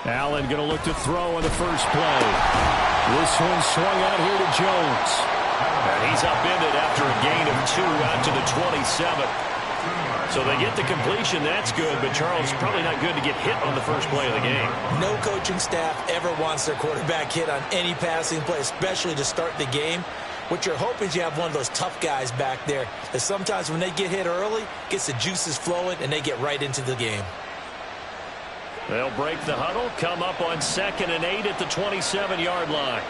Allen going to look to throw on the first play. This one swung out here to Jones. And he's upended after a gain of 2 out to the 27. So they get the completion. That's good, but Charles, probably not good to get hit on the first play of the game. No coaching staff ever wants their quarterback hit on any passing play, especially to start the game. What you're hoping is you have one of those tough guys back there, that sometimes when they get hit early, gets the juices flowing, and they get right into the game. They'll break the huddle, come up on 2nd and 8 at the 27-yard line.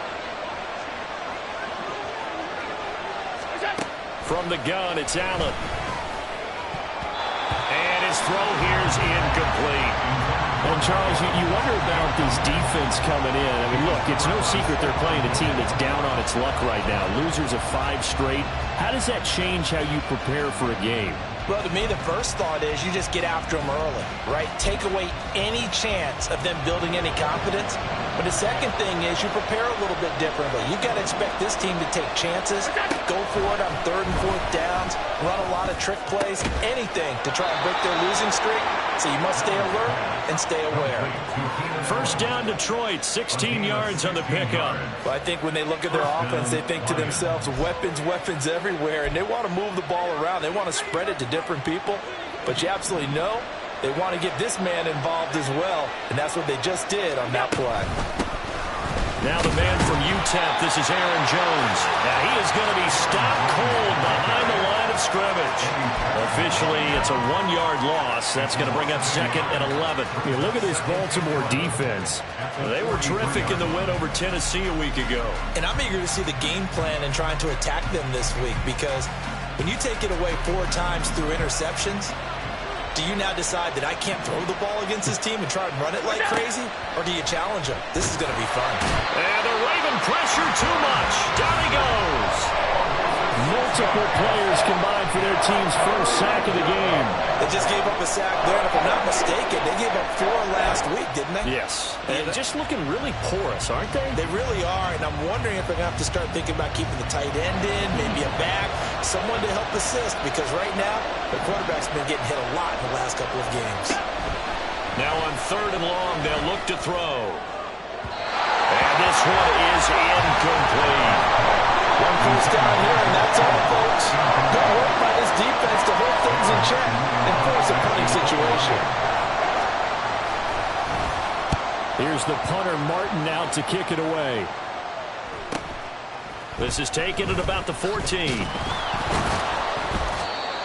From the gun, it's Allen. And his throw here's incomplete. And, Charles, you wonder about this defense coming in. I mean, look, it's no secret they're playing a team that's down on its luck right now. Losers of 5 straight. How does that change how you prepare for a game? Well, to me, the first thought is you just get after them early, right? Take away any chance of them building any confidence. But the second thing is you prepare a little bit differently. You've got to expect this team to take chances, go for it on 3rd and 4th downs, run a lot of trick plays, anything to try and break their losing streak. So you must stay alert and stay aware. First down, Detroit, 16 yards on the pickup. Well, I think when they look at their offense, they think to themselves, weapons, weapons everywhere, and they want to move the ball around. They want to spread it to different people, but you absolutely know they want to get this man involved as well, and that's what they just did on that play. Now the man from UTEP, this is Aaron Jones. Now he is going to be stopped cold behind the line of scrimmage. Officially, it's a 1-yard loss. That's going to bring up 2nd and 11. Yeah, look at this Baltimore defense. They were terrific in the win over Tennessee a week ago. And I'm eager to see the game plan and trying to attack them this week, because when you take it away 4 times through interceptions, do you now decide that I can't throw the ball against this team and try and run it like crazy? Or do you challenge them? This is going to be fun. And the Raven pressure too much. Down he goes. Multiple players combined for their team's first sack of the game. They just gave up a sack there, and if I'm not mistaken, they gave up 4 last week, didn't they? Yes. And just looking really porous, aren't they? They really are, and I'm wondering if they're going to have to start thinking about keeping the tight end in, maybe a back, someone to help assist, because right now, the quarterback's been getting hit a lot in the last couple of games. Now on 3rd and long, they'll look to throw. And this one is incomplete. One first down here, and that's all, folks. Good work by this defense to hold things in check and force a punting situation. Here's the punter, Martin, out to kick it away. This is taken at about the 14.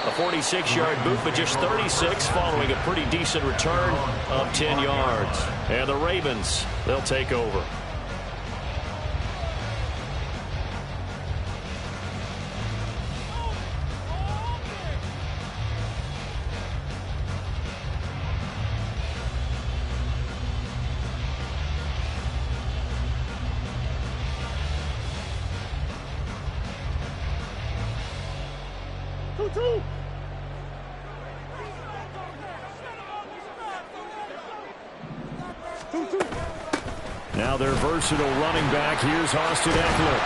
A 46-yard boot, but just 36 following a pretty decent return of 10 yards. And the Ravens, they'll take over. Now their versatile running back. Here's Austin Eckler.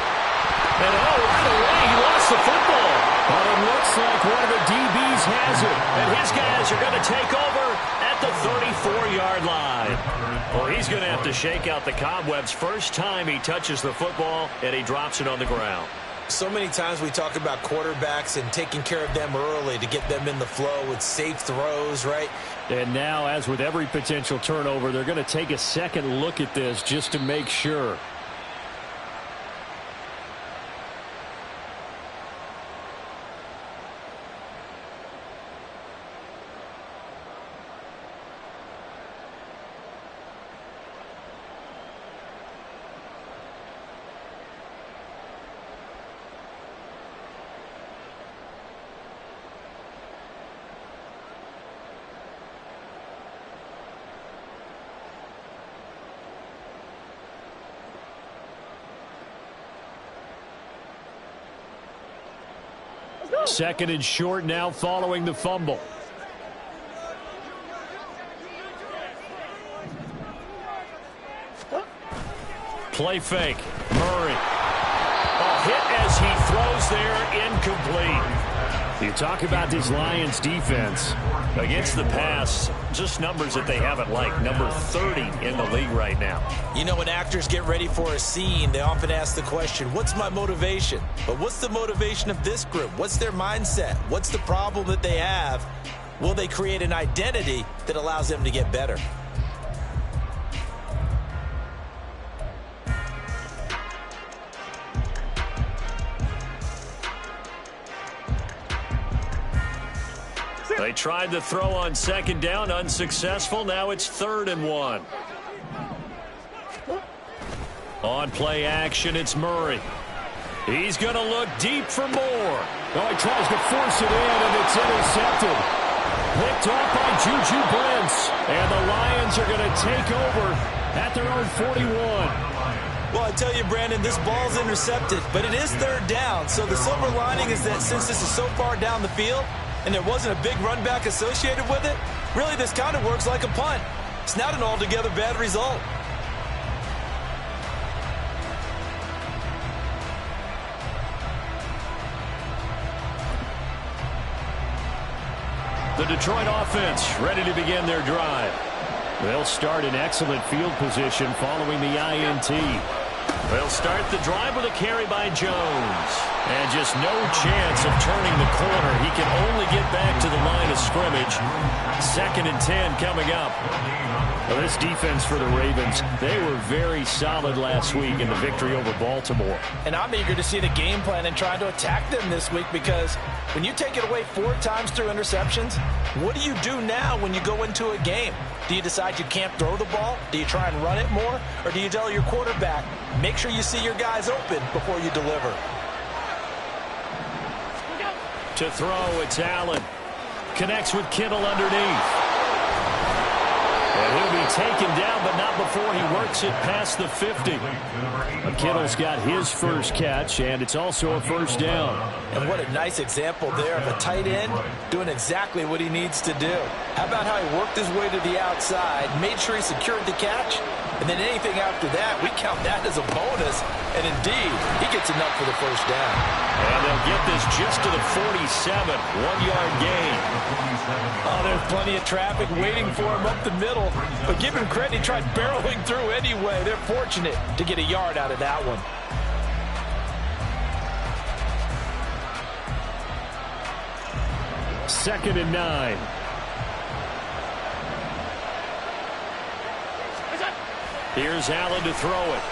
And right away, he lost the football. But it looks like one of the DBs has it. And his guys are going to take over at the 34-yard line. Well, he's going to have to shake out the cobwebs first time he touches the football, and he drops it on the ground. So many times we talk about quarterbacks and taking care of them early to get them in the flow with safe throws, right? And now, as with every potential turnover, they're going to take a second look at this just to make sure. Second and short now following the fumble. Play fake. Murray. A hit as he throws there, incomplete. You talk about this Lions defense. Against the pass, just numbers that they haven't liked. Number 30 in the league right now. You know, when actors get ready for a scene, they often ask the question, what's my motivation? But what's the motivation of this group? What's their mindset? What's the problem that they have? Will they create an identity that allows them to get better? They tried to throw on second down, unsuccessful. Now it's 3rd and 1. On play action, it's Murray. He's going to look deep for more. Oh, he tries to force it in, and it's intercepted. Picked off by Juju Brents. And the Lions are going to take over at their own 41. Well, I tell you, Brandon, this ball's intercepted, but it is 3rd down. So the silver lining is that since this is so far down the field, and there wasn't a big run back associated with it, really this kind of works like a punt. It's not an altogether bad result. The Detroit offense ready to begin their drive. They'll start in excellent field position following the INT. They'll start the drive with a carry by Jones. And just no chance of turning the corner. He can only get back to the line of scrimmage. 2nd and 10 coming up. Well, this defense for the Ravens, they were very solid last week in the victory over Baltimore. And I'm eager to see the game plan and trying to attack them this week, because when you take it away 4 times through interceptions, what do you do now when you go into a game? Do you decide you can't throw the ball? Do you try and run it more? Or do you tell your quarterback, make sure you see your guys open before you deliver? To throw, it's Allen. Connects with Kittle underneath. And he'll be taken down, but not before he works it past the 50. Kittle's got his first catch, and it's also a 1st down. And what a nice example there of a tight end doing exactly what he needs to do. How about how he worked his way to the outside, made sure he secured the catch, and then anything after that, we count that as a bonus. And indeed, he gets enough for the 1st down. And they'll get this just to the 47, 1-yard gain. Oh, there's plenty of traffic waiting for him up the middle. But give him credit, he tried barreling through anyway. They're fortunate to get a yard out of that one. Second and 9. Here's Allen to throw it.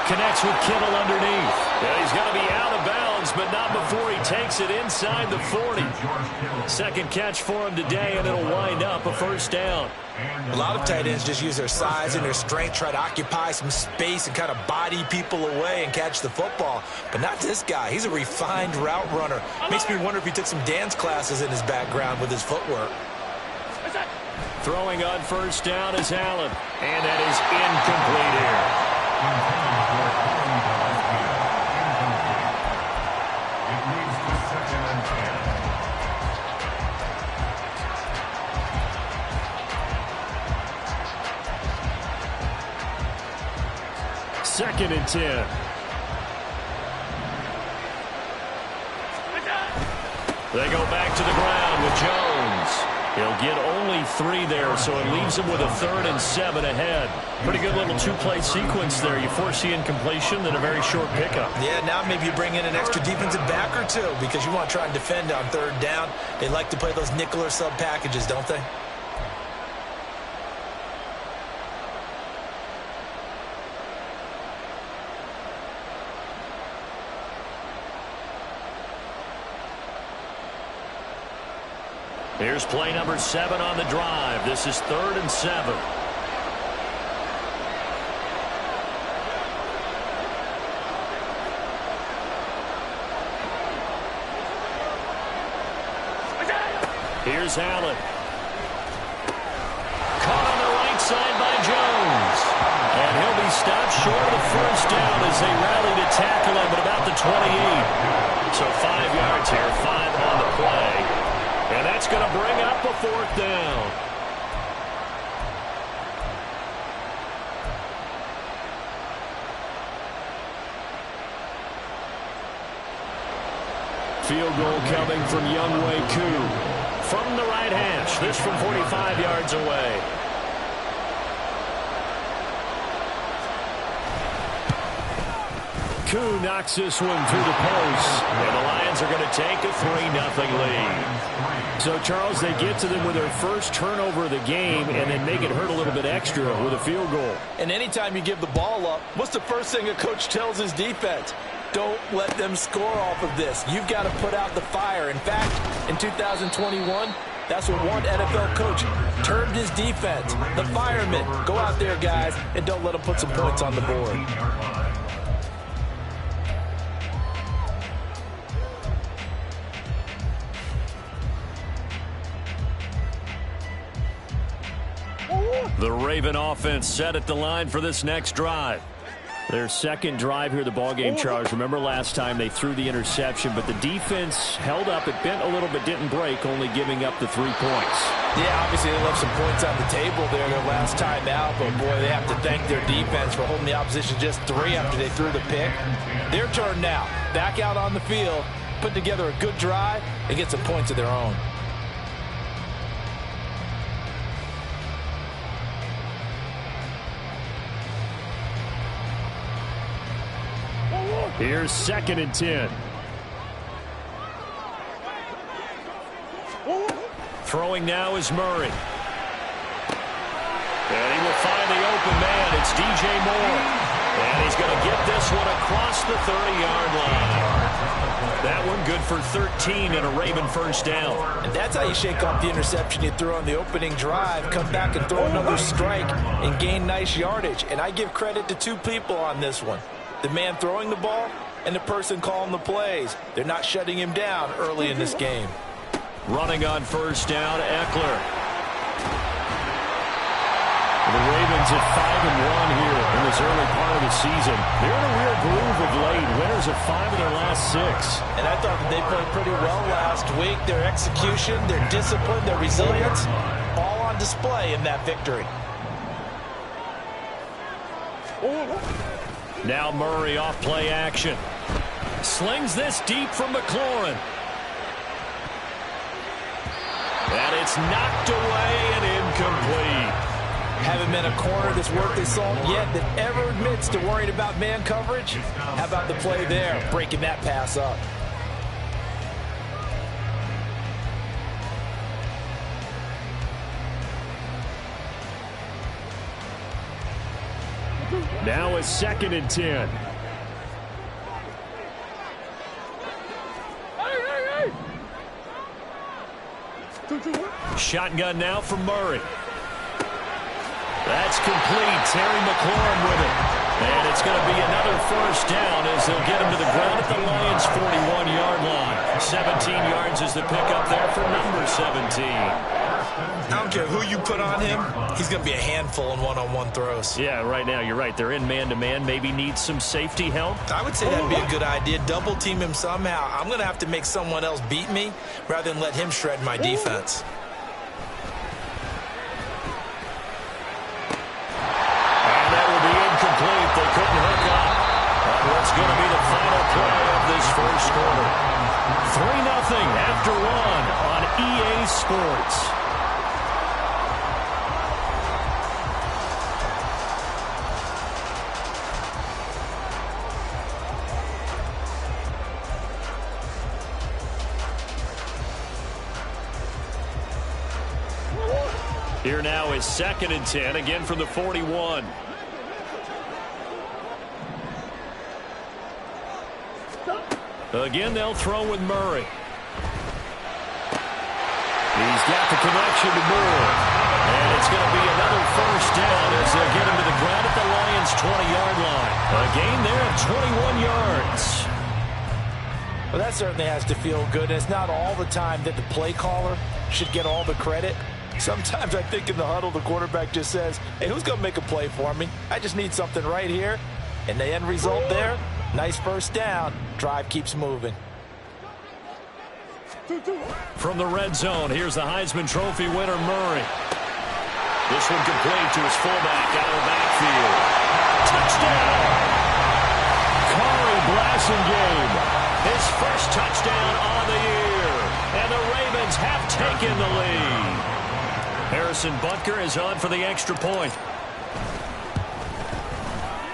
Connects with Kittle underneath. Yeah, he's going to be out of bounds, but not before he takes it inside the 40. 2nd catch for him today, and it'll wind up a 1st down. A lot of tight ends just use their size and their strength, try to occupy some space and kind of body people away and catch the football. But not this guy. He's a refined route runner. Makes me wonder if he took some dance classes in his background with his footwork. Throwing on 1st down is Allen. And that is incomplete here. Second and 10. They go back to the ground with Jones. He'll get only 3 there, so it leaves him with a 3rd and 7 ahead. Pretty good little 2-play sequence there. You foresee incompletion, then a very short pickup. Yeah, now maybe you bring in an extra defensive back or 2 because you want to try and defend on 3rd down. They like to play those nickel or sub packages, don't they? Here's play number 7 on the drive. This is 3rd and 7. Here's Allen. Caught on the right side by Jones. And he'll be stopped short of the 1st down as they rally to tackle him at about the 28. So 5 yards here, 5 on the play. And that's going to bring up a 4th down. field goal coming from Younghoe Koo. From the right hash, this from 45 yards away. Koo knocks this one through the post. And the Lions are going to take a 3-0 lead. So, Charles, they get to them with their first turnover of the game and then make it hurt a little bit extra with a field goal. And anytime you give the ball up, what's the first thing a coach tells his defense? Don't let them score off of this. You've got to put out the fire. In fact, in 2021, that's what one NFL coach termed his defense. The firemen. Go out there, guys, and don't let them put some points on the board. The Raven offense set at the line for this next drive. Their second drive here, the ballgame, Charles. Remember last time they threw the interception, but the defense held up. It bent a little bit, didn't break, only giving up the 3 points. Yeah, obviously they left some points on the table there their last time out, but boy, they have to thank their defense for holding the opposition just 3 after they threw the pick. Their turn now. Back out on the field, put together a good drive, and get some points of their own. Here's 2nd and 10. Throwing now is Murray. And he will find the open man. It's DJ Moore. And he's going to get this one across the 30-yard line. That one good for 13 and a Raven first down. And that's how you shake off the interception you threw on the opening drive. Come back and throw another strike and gain nice yardage. And I give credit to 2 people on this one. The man throwing the ball and the person calling the plays. They're not shutting him down early in this game. Running on first down, Eckler. The Ravens at 5-1 here in this early part of the season. They're in a real groove of late. Winners of 5 of their last 6. And I thought that they played pretty well last week. Their execution, their discipline, their resilience, all on display in that victory. Now Murray off play action. Slings this deep from McLaurin. And it's knocked away and incomplete. Haven't been a corner that's worth his salt yet that ever admits to worrying about man coverage. How about the play there, breaking that pass up? Now it's 2nd and 10. Shotgun now from Murray. That's complete. Terry McLaurin with it. And it's going to be another first down as they'll get him to the ground at the Lions' 41-yard line. 17 yards is the pickup there for number 17. I don't care who you put on him, he's going to be a handful in one-on-one throws. Yeah, right now, you're right. They're in man-to-man. Maybe need some safety help. I would say that'd be a good idea. Double team him somehow. I'm going to have to make someone else beat me rather than let him shred my defense. And that will be incomplete. They couldn't hook up. And what's going to be the final play of this first quarter? 3-0 after 1 on EA Sports. Here now is 2nd and 10, again from the 41. Again, they'll throw with Murray. He's got the connection to Moore. And it's going to be another first down as they'll get him to the ground at the Lions' 20-yard line. A gain there of 21 yards. Well, that certainly has to feel good. And it's not all the time that the play caller should get all the credit. Sometimes I think in the huddle, the quarterback just says, hey, who's going to make a play for me? I just need something right here. And the end result there, nice first down. Drive keeps moving. From the red zone, here's the Heisman Trophy winner, Murray. This one complete to his fullback out of the backfield. Touchdown! Corey Blasingame His first touchdown on the year. And the Ravens have taken the lead. Harrison Butker is on for the extra point.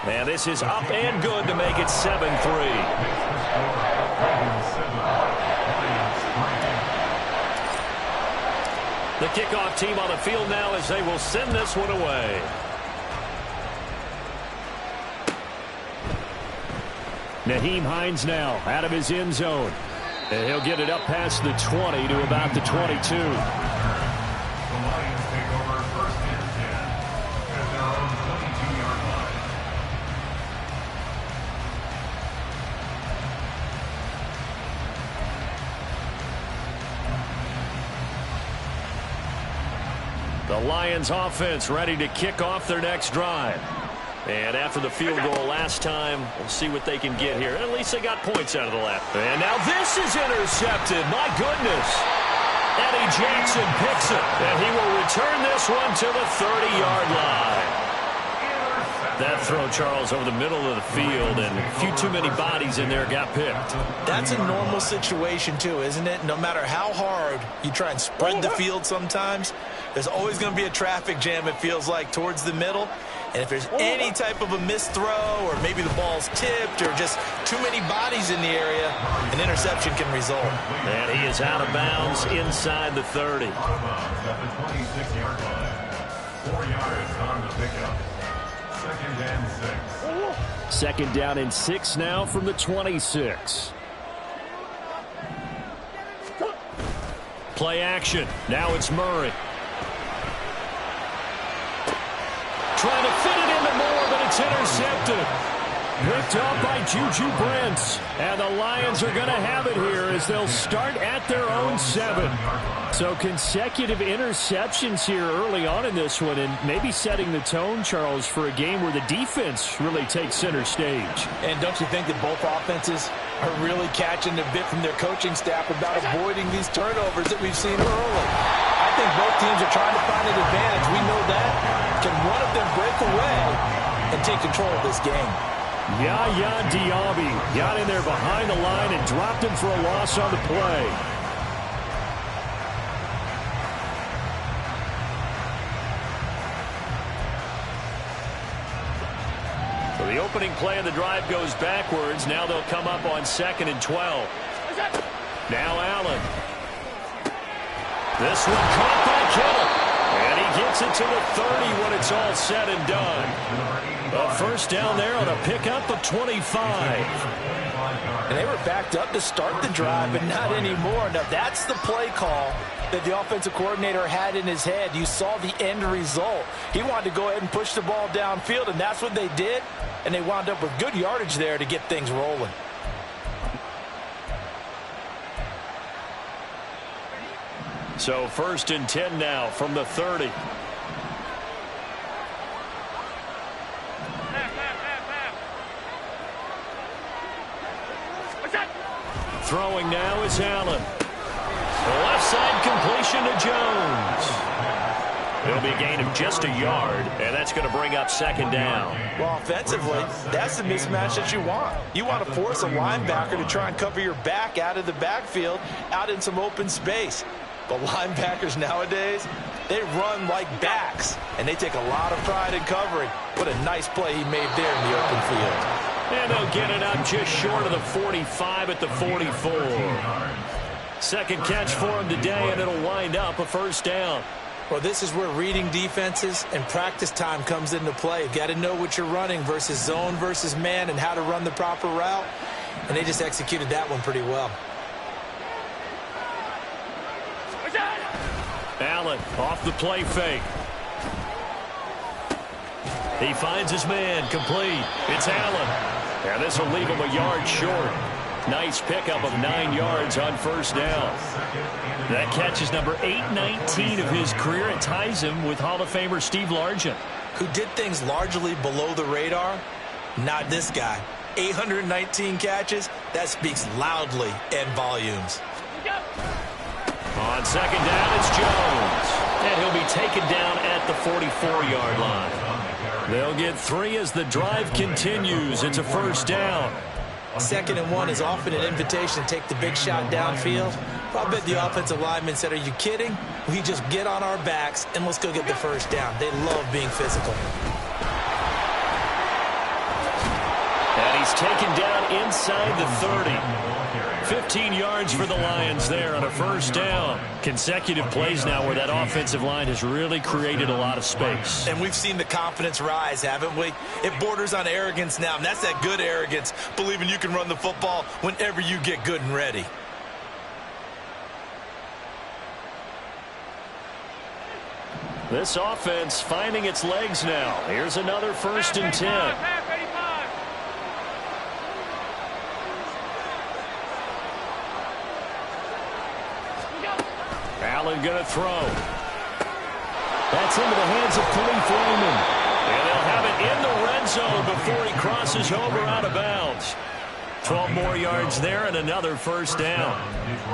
And this is up and good to make it 7-3. The kickoff team on the field now as they will send this one away. Nyheim Hines now out of his end zone. And he'll get it up past the 20 to about the 22. The Lions offense ready to kick off their next drive. And after the field goal last time, we'll see what they can get here. At least they got points out of the left. And now this is intercepted. My goodness. Eddie Jackson picks it. And he will return this one to the 30-yard line. That throw, Charles, over the middle of the field, and a few too many bodies in there got picked. That's a normal situation, too, isn't it? No matter how hard you try and spread the field sometimes, there's always going to be a traffic jam, it feels like, towards the middle. And if there's any type of a missed throw or maybe the ball's tipped or just too many bodies in the area, an interception can result. And he is out of bounds inside the 30. 26-yard line. 4 yards on the pickup. Second and 6. Second down and 6 now from the 26. Play action. Now it's Murray. Trying to fit it into Moore, but it's intercepted. Picked up by Juju Brents. And the Lions are going to have it here as they'll start at their own 7. So consecutive interceptions here early on in this one, and maybe setting the tone, Charles, for a game where the defense really takes center stage. And don't you think that both offenses are really catching a bit from their coaching staff about avoiding these turnovers that we've seen early? I think both teams are trying to find an advantage. We know that. Can one of them break away and take control of this game? Yaya Diaby got in there behind the line and dropped him for a loss on the play. So the opening play of the drive goes backwards. Now they'll come up on 2nd and 12. Now Allen. This one caught by Kittle. And he gets it to the 30 when it's all said and done. A first down there on a pickup of 25. And they were backed up to start the drive, but not anymore. Now that's the play call that the offensive coordinator had in his head. You saw the end result. He wanted to go ahead and push the ball downfield, and that's what they did. And they wound up with good yardage there to get things rolling. So 1st and 10 now from the 30. Throwing now is Allen. Left side completion to Jones. It'll be a gain of just a yard, and that's going to bring up 2nd down. Well, offensively, that's the mismatch that you want. You want to force a linebacker to try and cover your back out of the backfield, out in some open space. But linebackers nowadays, they run like backs, and they take a lot of pride in covering. What a nice play he made there in the open field. And they'll get it up just short of the 45 at the 44. Second catch for him today, and it'll wind up a first down. Well, this is where reading defenses and practice time comes into play. You've got to know what you're running versus zone versus man and how to run the proper route. And they just executed that one pretty well. Allen off the play fake. He finds his man, complete. It's Allen. And this will leave him a yard short. Nice pickup of 9 yards on first down. That catch is number 819 of his career. It ties him with Hall of Famer Steve Largent, who did things largely below the radar. Not this guy. 819 catches. That speaks loudly in volumes. On 2nd down, it's Jones. And he'll be taken down at the 44-yard line. They'll get 3 as the drive continues. It's a first down. 2nd and 1 is often an invitation to take the big shot downfield. I bet the offensive lineman said, are you kidding? We just get on our backs and let's go get the first down. They love being physical. And he's taken down inside the 30. 15 yards for the Lions there on a first down. Consecutive plays now where that offensive line has really created a lot of space. And we've seen the confidence rise, haven't we? It borders on arrogance now, and that's that good arrogance, believing you can run the football whenever you get good and ready. This offense finding its legs now. Here's another 1st and 10. Allen going to throw. That's into the hands of Khalif Raymond. And they'll have it in the red zone before he crosses over out of bounds. 12 more yards there and another first down.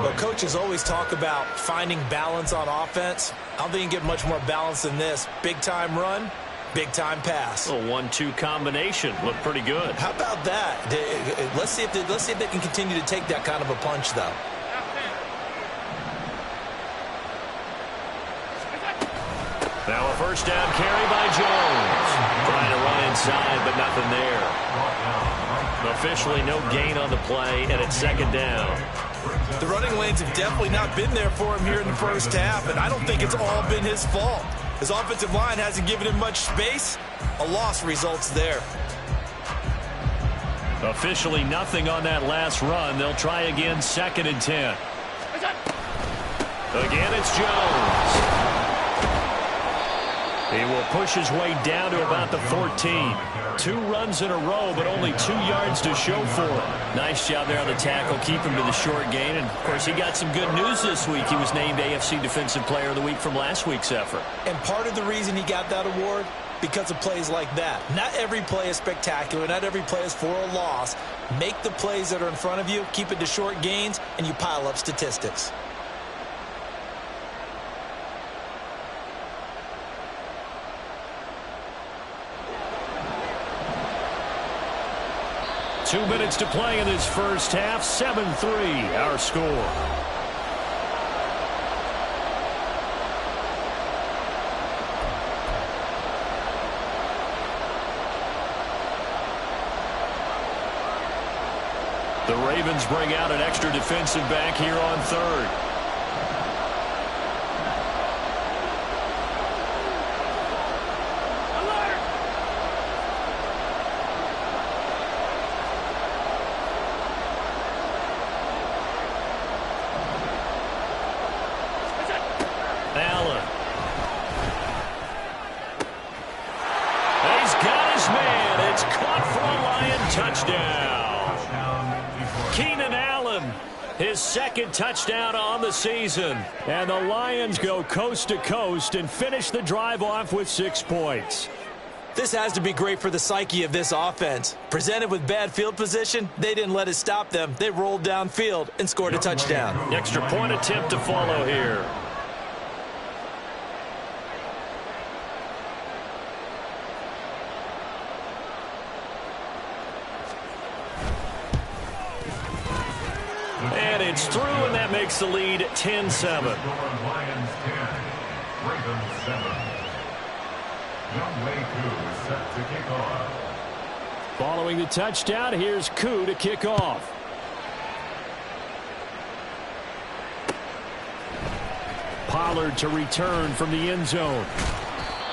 Well, coaches always talk about finding balance on offense. I don't think you get much more balance than this. Big-time run, big-time pass. A 1-2 combination. Looked pretty good. How about that? Let's see if they can continue to take that kind of a punch, though. Now a first down carry by Jones. Trying to run inside, but nothing there. Officially no gain on the play, and it's 2nd down. The running lanes have definitely not been there for him here in the first half, and I don't think it's all been his fault. His offensive line hasn't given him much space. A loss results there. Officially nothing on that last run. They'll try again, 2nd and 10. Again, it's Jones. He will push his way down to about the 14. 2 runs in a row, but only 2 yards to show for it. Nice job there on the tackle. Keep him to the short gain. And, of course, he got some good news this week. He was named AFC Defensive Player of the Week from last week's effort. And part of the reason he got that award, because of plays like that. Not every play is spectacular. Not every play is for a loss. Make the plays that are in front of you, keep it to short gains, and you pile up statistics. Two minutes to play in this first half. 7-3, our score. The Ravens bring out an extra defensive back here on 3rd. Allen. He's got his man. It's caught for a Lion touchdown. Keenan Allen, his 2nd touchdown on the season. And the Lions go coast to coast and finish the drive off with 6 points. This has to be great for the psyche of this offense. Presented with bad field position, they didn't let it stop them. They rolled downfield and scored a touchdown. Extra point attempt to follow here. And it's through, and that makes the lead 10-7. Lions 10, Ravens 7. Youngway Koo is set to kick off. Following the touchdown, here's Koo to kick off. Pollard to return from the end zone.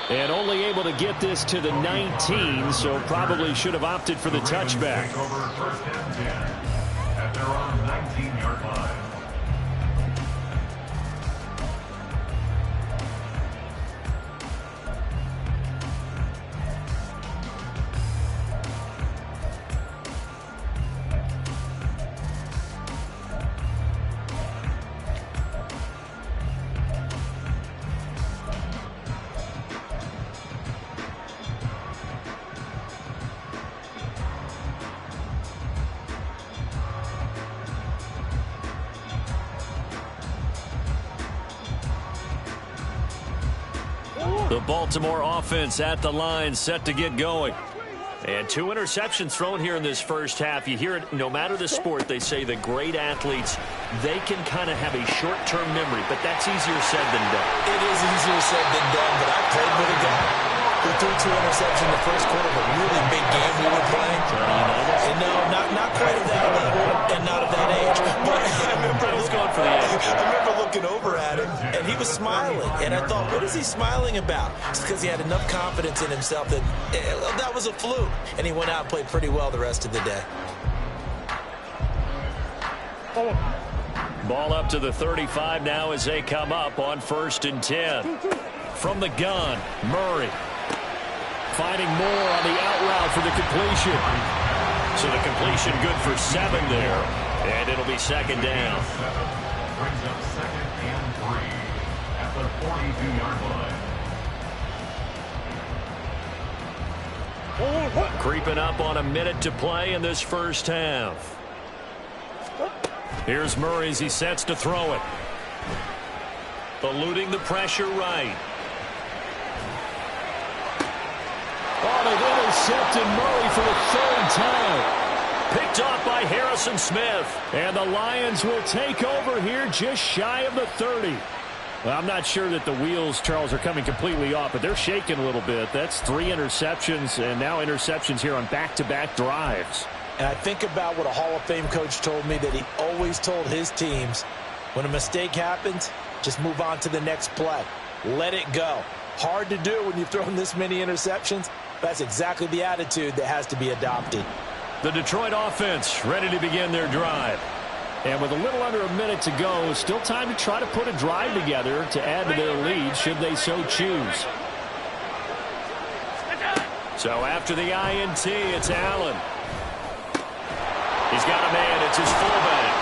And only able to get this to the 19, so probably should have opted for the touchback. Take over 1st and 10 at their own 19-yard line. The Baltimore offense at the line, set to get going. And 2 interceptions thrown here in this first half. You hear it no matter the sport. They say the great athletes, they can kind of have a short-term memory, but that's easier said than done. It is easier said than done, but I played with a guy who threw 2 interceptions in the first quarter of a really big game we were playing. And no, not quite at that level and not at that age. But I remember looking over at him, and he was smiling. And I thought, what is he smiling about? It's because he had enough confidence in himself that that was a fluke. And he went out and played pretty well the rest of the day. Ball up to the 35 now as they come up on 1st and 10. From the gun, Murray. Finding more on the out route for the completion. So the completion good for 7 there. And it'll be 2nd down. Brings up 2nd and 3 at the 42-yard line. Creeping up on a minute to play in this first half. Here's Murray as he sets to throw it. Eluding the pressure right. Oh, they've intercepted Murray for the 3rd time. Picked off by Harrison Smith. And the Lions will take over here just shy of the 30. Well, I'm not sure that the wheels, Charles, are coming completely off, but they're shaking a little bit. That's 3 interceptions, and now interceptions here on back-to-back drives. And I think about what a Hall of Fame coach told me, that he always told his teams, when a mistake happens, just move on to the next play. Let it go. Hard to do when you've thrown this many interceptions. That's exactly the attitude that has to be adopted. The Detroit offense ready to begin their drive. And with a little under a minute to go, still time to try to put a drive together to add to their lead should they so choose. So after the INT, it's Allen. He's got a man. It's his fullback.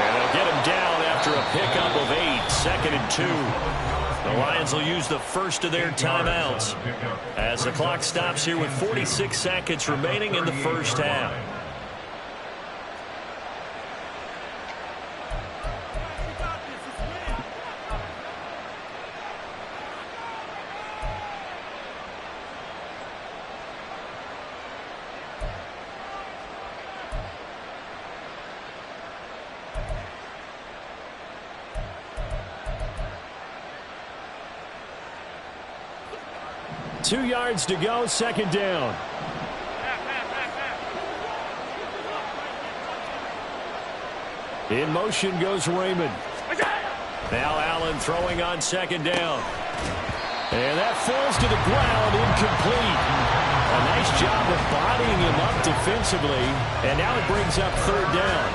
And they'll get him down after a pickup of 8. 2nd and 2. The Lions will use the first of their timeouts as the clock stops here with 46 seconds remaining in the first half. Two yards to go, 2nd down. In motion goes Raymond. Now Allen throwing on 2nd down. And that falls to the ground, incomplete. A nice job of bodying him up defensively. And now it brings up 3rd down.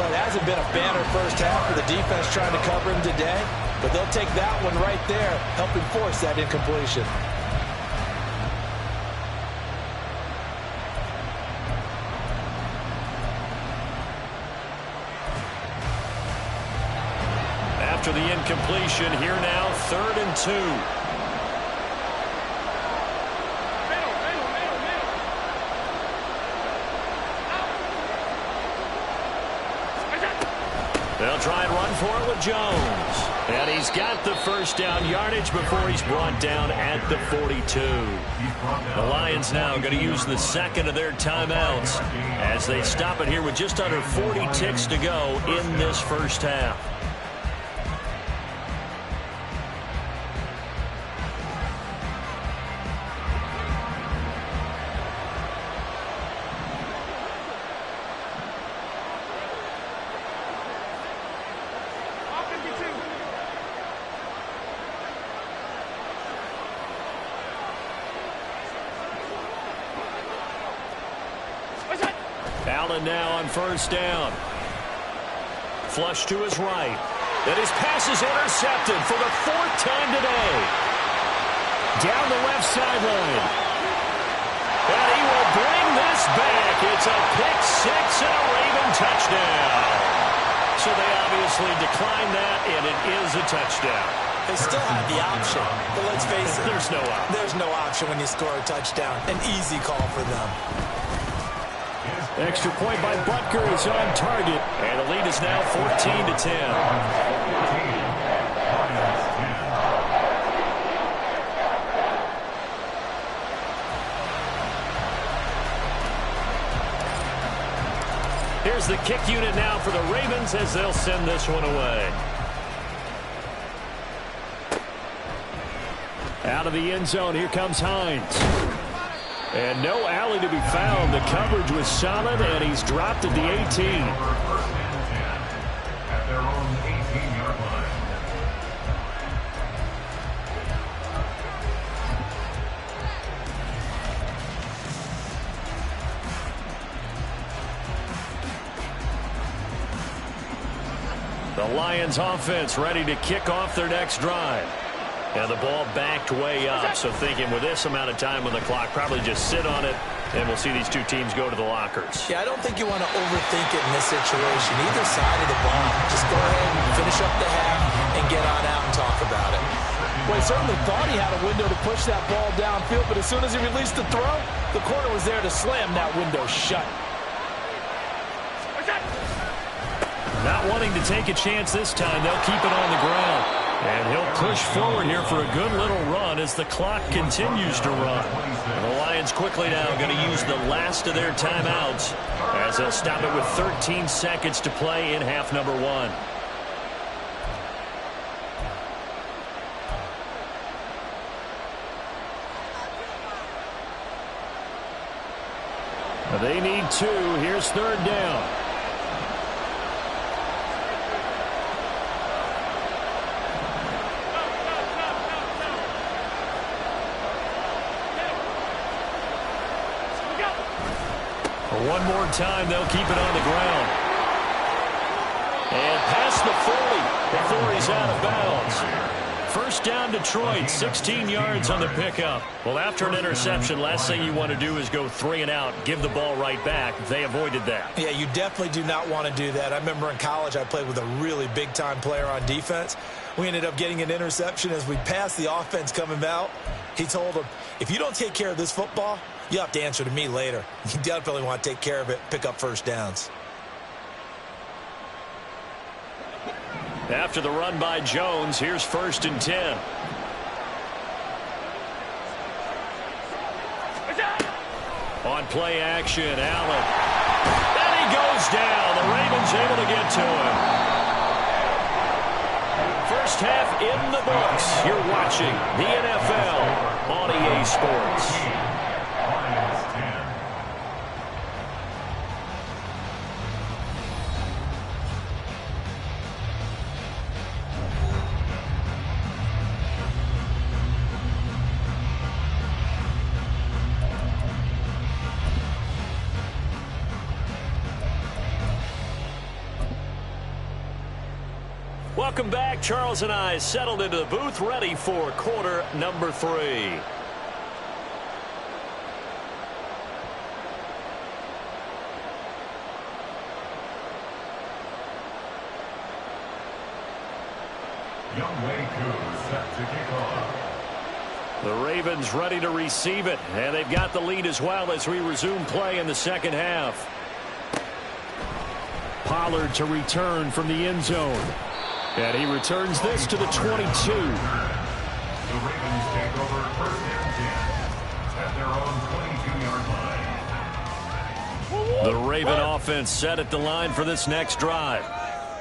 Well, it hasn't been a banner first half for the defense trying to cover him today. But they'll take that one right there, helping force that incompletion. After the incompletion, here now, 3rd and 2. They'll try and run for it with Jones. And he's got the first down yardage before he's brought down at the 42. The Lions now going to use the 2nd of their timeouts as they stop it here with just under 40 ticks to go in this first half. Allen now on 1st down. Flush to his right. And his pass is intercepted for the 4th time today. Down the left sideline. And he will bring this back. It's a pick-6 and a Raven touchdown. So they obviously declined that, and it is a touchdown. They still have the option, but let's face it. There's no option. There's no option when you score a touchdown. An easy call for them. Extra point by Butker is on target. And the lead is now 14-10. Here's the kick unit now for the Ravens as they'll send this one away. Out of the end zone, here comes Hines. And no alley to be found. The coverage was solid, and he's dropped at the 18. First and 10 at their own 18-yard line. The Lions offense ready to kick off their next drive. And the ball backed way up, so thinking with this amount of time on the clock, probably just sit on it, and we'll see these two teams go to the lockers. Yeah, I don't think you want to overthink it in this situation. Either side of the ball. Just go ahead and finish up the half and get on out and talk about it. Well, he certainly thought he had a window to push that ball downfield, but as soon as he released the throw, the corner was there to slam that window shut. Not wanting to take a chance this time, they'll keep it on the ground. And he'll push forward here for a good little run as the clock continues to run. And the Lions quickly now going to use the last of their timeouts as they'll stop it with 13 seconds to play in half number 1. They need 2. Here's third down. One more time, they'll keep it on the ground. And past the 40 before he's out of bounds. First down, Detroit, 16 yards on the pickup. Well, after an interception, last thing you want to do is go 3 and out, give the ball right back. They avoided that. Yeah, you definitely do not want to do that. I remember in college I played with a really big-time player on defense. We ended up getting an interception as we passed the offense coming out. He told him, if you don't take care of this football, you have to answer to me later. You definitely want to take care of it, pick up first downs. After the run by Jones, here's first and 10. On play action, Allen. And he goes down. The Ravens able to get to him. First half in the books. You're watching the NFL on EA Sports. Welcome back. Charles and I settled into the booth, ready for quarter number 3. Young Wei Koo set to kick off. The Ravens ready to receive it, and they've got the lead as well as we resume play in the second half. Pollard to return from the end zone. And he returns this to the 22. The Ravens take over first and 10 at their own 22-yard line. The Raven offense set at the line for this next drive.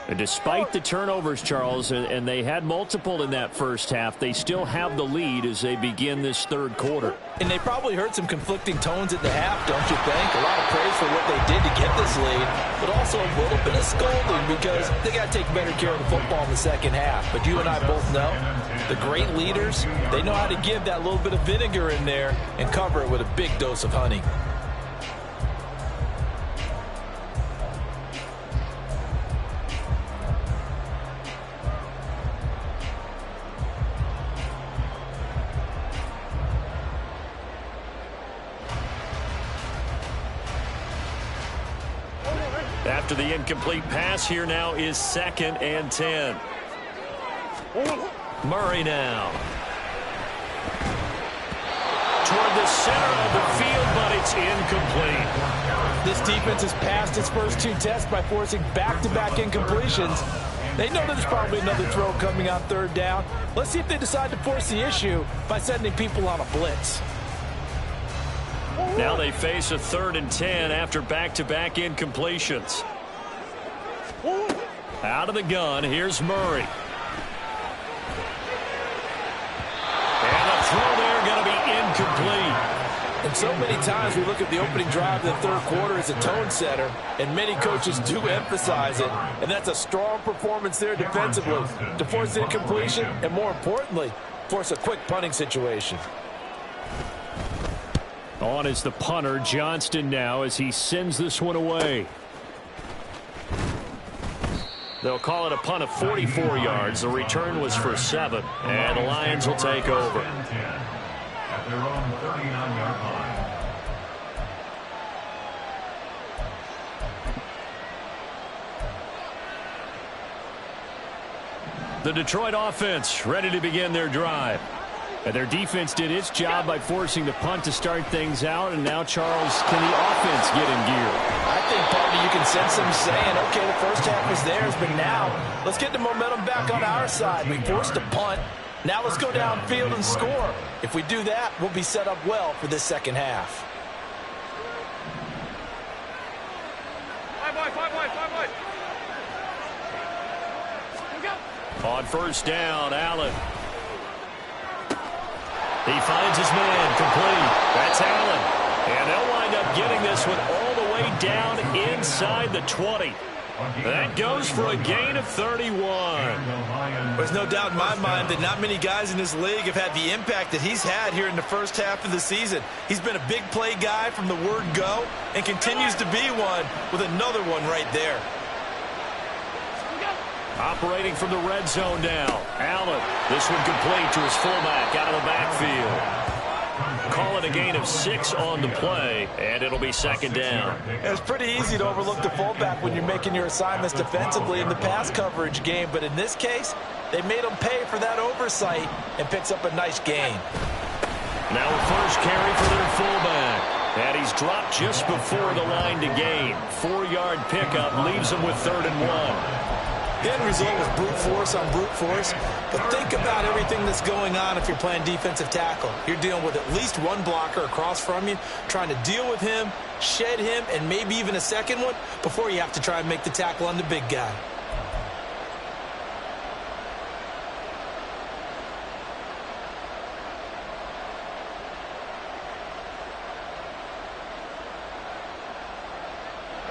And despite the turnovers, Charles, and they had multiple in that first half, they still have the lead as they begin this third quarter. And they probably heard some conflicting tones at the half, don't you think? A lot of praise for what they did to get this lead, but also a little bit of scolding because they got to take better care of the football in the second half. But you and I both know the great leaders, they know how to give that little bit of vinegar in there and cover it with a big dose of honey. After the incomplete pass, here now is second and 10. Murray now. Toward the center of the field, but it's incomplete. This defense has passed its first 2 tests by forcing back-to-back incompletions. They know there's probably another throw coming on third down. Let's see if they decide to force the issue by sending people on a blitz. Now they face a 3rd and 10 after back-to-back incompletions. Out of the gun, here's Murray. And the throw there going to be incomplete. And so many times we look at the opening drive of the third quarter as a tone setter, and many coaches do emphasize it, and that's a strong performance there defensively to force the incompletion and, more importantly, force a quick punting situation. On is the punter, Johnston, now as he sends this one away. They'll call it a punt of 44 yards. The return was for 7, and the Lions will take over. At their own 39-yard line. The Detroit offense ready to begin their drive. And their defense did its job by forcing the punt to start things out. And now, Charles, can the offense get in gear? I think, Party, you can sense them saying, okay, the first half was theirs, but now let's get the momentum back on our side. We forced a punt. Now let's go downfield and score. If we do that, we'll be set up well for this second half. On first down, Allen. He finds his man, complete. That's Allen. And they'll wind up getting this one all the way down inside the 20. That goes for a gain of 31. There's no doubt in my mind that not many guys in this league have had the impact that he's had here in the first half of the season. He's been a big play guy from the word go and continues to be one with another one right there. Operating from the red zone now. Allen. This one complete to his fullback out of the backfield. Call it a gain of 6 on the play, and it'll be second down. It's pretty easy to overlook the fullback when you're making your assignments defensively in the pass coverage game, but in this case, they made him pay for that oversight and picks up a nice gain. Now a first carry for their fullback. And he's dropped just before the line to gain. 4-yard pickup leaves him with 3rd and 1. The end result was brute force on brute force. But think about everything that's going on if you're playing defensive tackle. You're dealing with at least one blocker across from you, trying to deal with him, shed him, and maybe even a second one before you have to try and make the tackle on the big guy.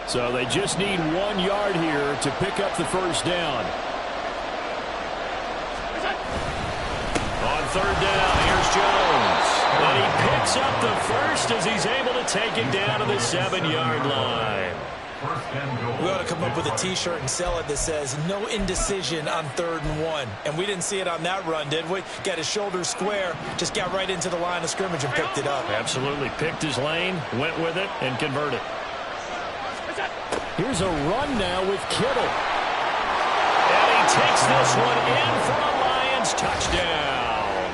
So they just need 1 yard here to pick up the first down. On 3rd down, here's Jones. And he picks up the first as he's able to take it down to the 7-yard line. We ought to come up with a T-shirt and sell it that says, no indecision on 3rd and 1. And we didn't see it on that run, did we? Got his shoulders square, just got right into the line of scrimmage and picked it up. Absolutely. Picked his lane, went with it, and converted. Here's a run now with Kittle. And he takes this one in for a Lions touchdown.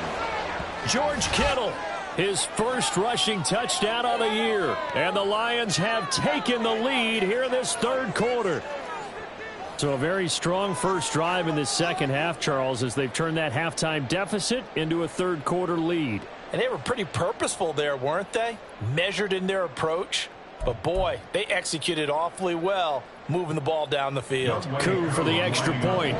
George Kittle, his first rushing touchdown of the year. And the Lions have taken the lead here in this 3rd quarter. So a very strong first drive in this second half, Charles, as they've turned that halftime deficit into a 3rd quarter lead. And they were pretty purposeful there, weren't they? Measured in their approach. But, boy, they executed awfully well moving the ball down the field. Coup for the extra point.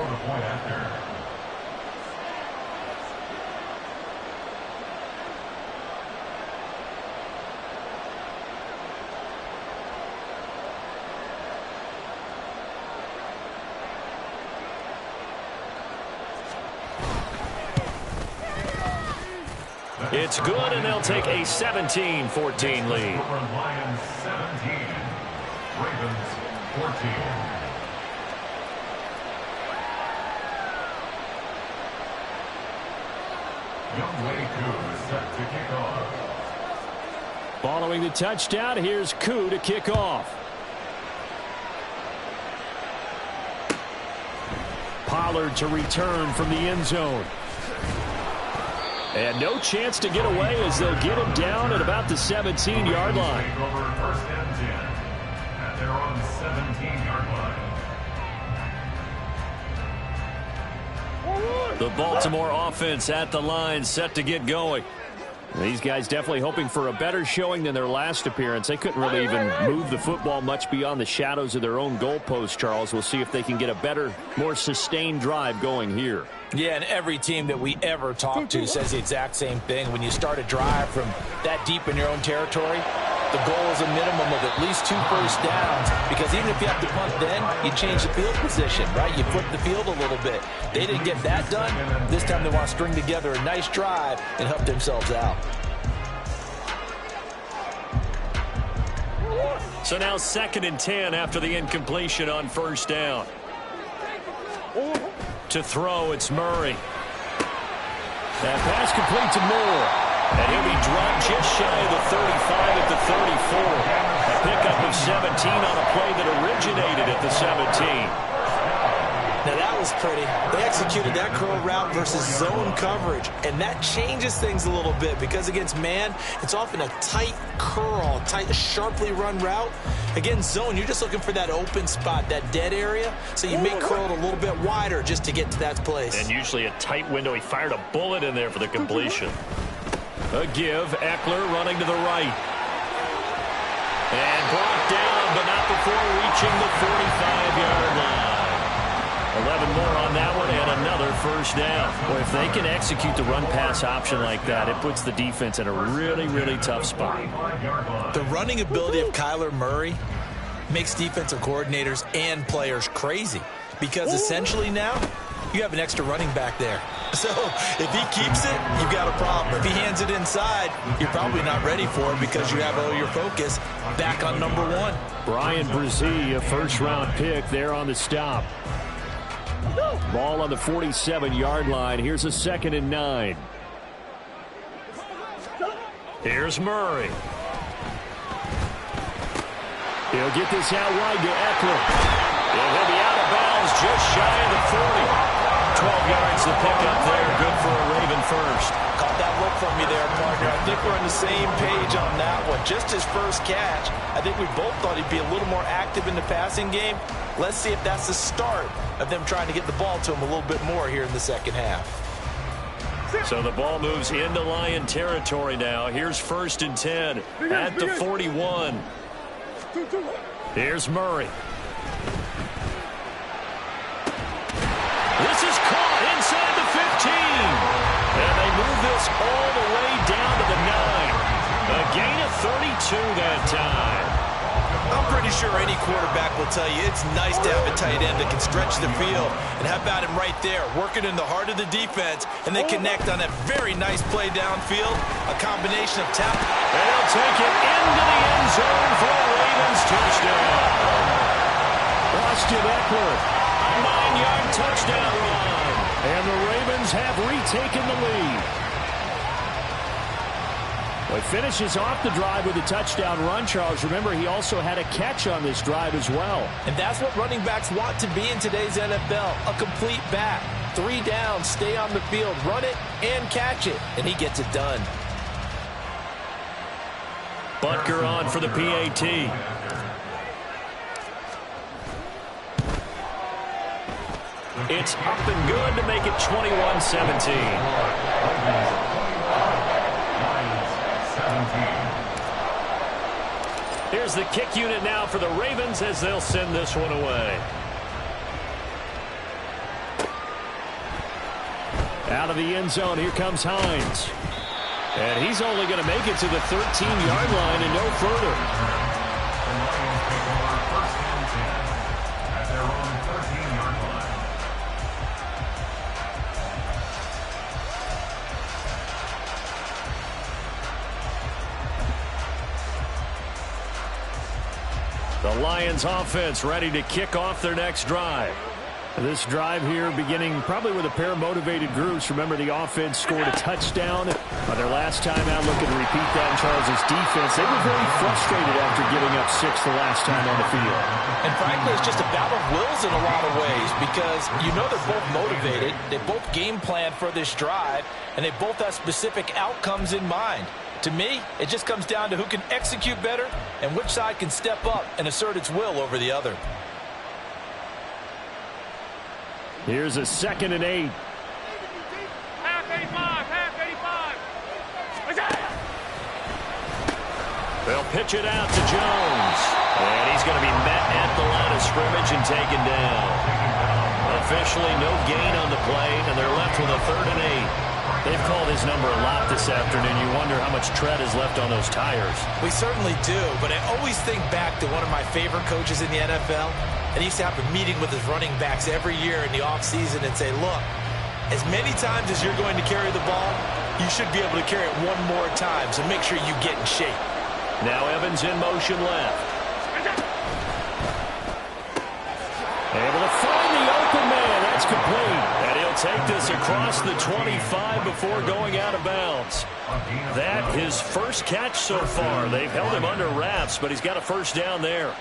It's good, and they'll take a 17-14 lead. Lions 17, Ravens 14. Youngway Koo is set to kick off. Following the touchdown, here's Koo to kick off. Pollard to return from the end zone. And no chance to get away as they'll get him down at about the 17-yard line. Take over 1st and 10 at their own 17-yard line. The Baltimore offense at the line, set to get going. These guys definitely hoping for a better showing than their last appearance. They couldn't really even move the football much beyond the shadows of their own goalpost, Charles. We'll see if they can get a better, more sustained drive going here. Yeah, and every team that we ever talk to says the exact same thing. When you start a drive from that deep in your own territory, the goal is a minimum of at least 2 first downs, because even if you have to punt then, you change the field position, right? You flip the field a little bit. They didn't get that done. This time they want to string together a nice drive and help themselves out. So now 2nd and 10 after the incompletion on first down. To throw, it's Murray. That pass complete to Moore. And he'll be dropped just shy of the 35 at the 34. A pickup of 17 on a play that originated at the 17. Now that was pretty. They executed that curl route versus zone coverage, and that changes things a little bit because against man, it's often a tight curl, tight, sharply run route. Against zone, you're just looking for that open spot, that dead area, so you may curl it a little bit wider just to get to that place. And usually a tight window. He fired a bullet in there for the completion. A give, Eckler running to the right. And brought down, but not before reaching the 45-yard line. 11 more on that one, and another first down. Well, if they can execute the run-pass option like that, it puts the defense in a really, really tough spot. The running ability of Kyler Murray makes defensive coordinators and players crazy, because essentially now you have an extra running back there. So if he keeps it, you've got a problem. If he hands it inside, you're probably not ready for it because you have all your focus back on number 1. Brian Brzee, a first-round pick there on the stop. Ball on the 47-yard line. Here's a 2nd and 9. Here's Murray. He'll get this out wide to Eckler. He'll be out of bounds just shy of the 40. 12 yards to pick up there. Good for a Raven first. Caught that look from you there, partner. I think we're on the same page on that one. Just his first catch. I think we both thought he'd be a little more active in the passing game. Let's see if that's the start of them trying to get the ball to him a little bit more here in the second half. So the ball moves into Lion territory now. Here's 1st and 10 at the 41. Here's Murray. This is caught inside the 15. And they move this all the way down to the 9. A gain of 32 that time. I'm pretty sure any quarterback will tell you it's nice to have a tight end that can stretch the field. And how about him right there, working in the heart of the defense, and they connect on that very nice play downfield, a combination of talent. And they'll take it into the end zone for a Ravens touchdown. Austin Eckler, a 9-yard touchdown run. And the Ravens have retaken the lead. Well, he finishes off the drive with a touchdown run, Charles. Remember, he also had a catch on this drive as well. And that's what running backs want to be in today's NFL, a complete back. 3 downs, stay on the field, run it, and catch it. And he gets it done. Butker on for the PAT. It's up and good to make it 21-17. Here's the kick unit now for the Ravens as they'll send this one away. Out of the end zone, here comes Hines. And he's only going to make it to the 13-yard line and no further. The Lions offense ready to kick off their next drive. This drive here beginning probably with a pair of motivated groups. Remember, the offense scored a touchdown on their last time out. Looking to repeat that in Charles's defense. They were very frustrated after giving up 6 the last time on the field. And frankly, it's just a battle of wills in a lot of ways because you know they're both motivated. They both game plan for this drive, and they both have specific outcomes in mind. To me, it just comes down to who can execute better and which side can step up and assert its will over the other. Here's a 2nd and 8. Half 85, half 85. They'll pitch it out to Jones. And he's going to be met at the line of scrimmage and taken down. Officially no gain on the play, and they're left with a 3rd and 8. They've called his number a lot this afternoon. You wonder how much tread is left on those tires. We certainly do, but I always think back to one of my favorite coaches in the NFL. And he used to have a meeting with his running backs every year in the offseason and say, look, as many times as you're going to carry the ball, you should be able to carry it one more time, so make sure you get in shape. Now Evans in motion left. Able to find the open man. That's complete. And he'll take this across the 25 before going out of bounds. That his first catch so far. They've held him under wraps, but he's got a first down there.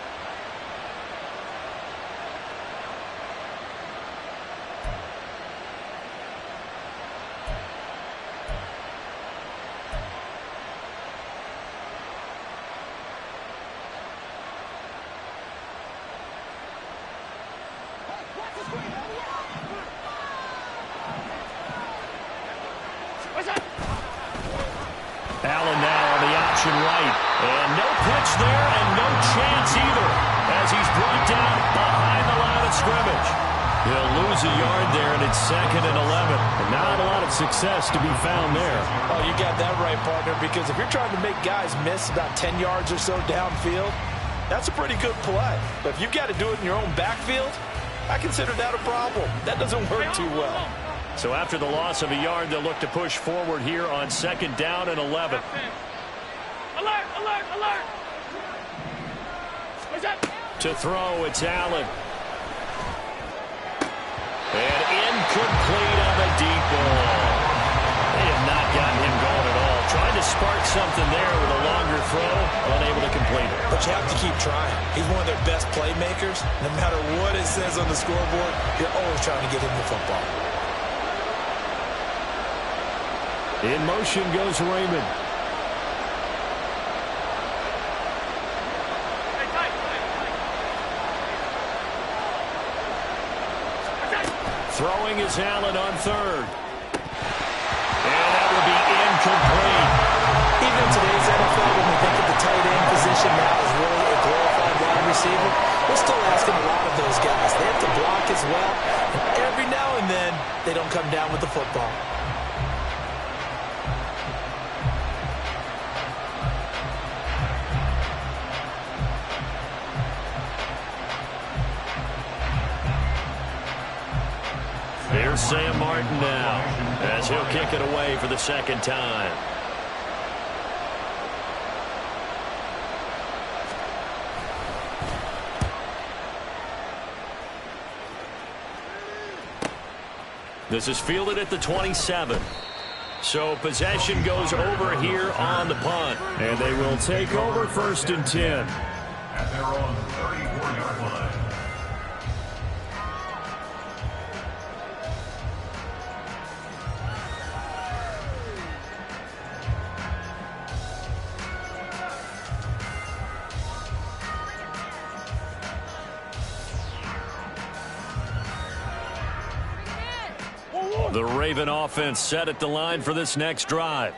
Allen now on the option right. And no pitch there and no chance either as he's brought down behind the line of scrimmage. He'll lose a yard there, and it's 2nd and 11. And not a lot of success to be found there. Oh, you got that right, partner, because if you're trying to make guys miss about 10 yards or so downfield, that's a pretty good play. But if you've got to do it in your own backfield, I consider that a problem. That doesn't work too well. So after the loss of a yard, they'll look to push forward here on 2nd down and 11. Alert, alert, alert. To throw, it's Allen. And incomplete on the deep ball. They have not gotten him going at all. Trying to spark something there with a longer throw, unable to complete it. But you have to keep trying. He's one of their best playmakers. No matter what it says on the scoreboard, you're always trying to get him the football. In motion goes Raymond. Throwing is Allen on 3rd. And that will be incomplete. Even in today's NFL, when we think of the tight end position now as really a glorified wide receiver, we're still asking a lot of those guys. They have to block as well, and every now and then, they don't come down with the football. Here's Sam Martin now as he'll kick it away for the 2nd time. This is fielded at the 27. So possession goes over here on the punt. And they will take over 1st and 10. At their own 34-yard line. The Raven offense set at the line for this next drive.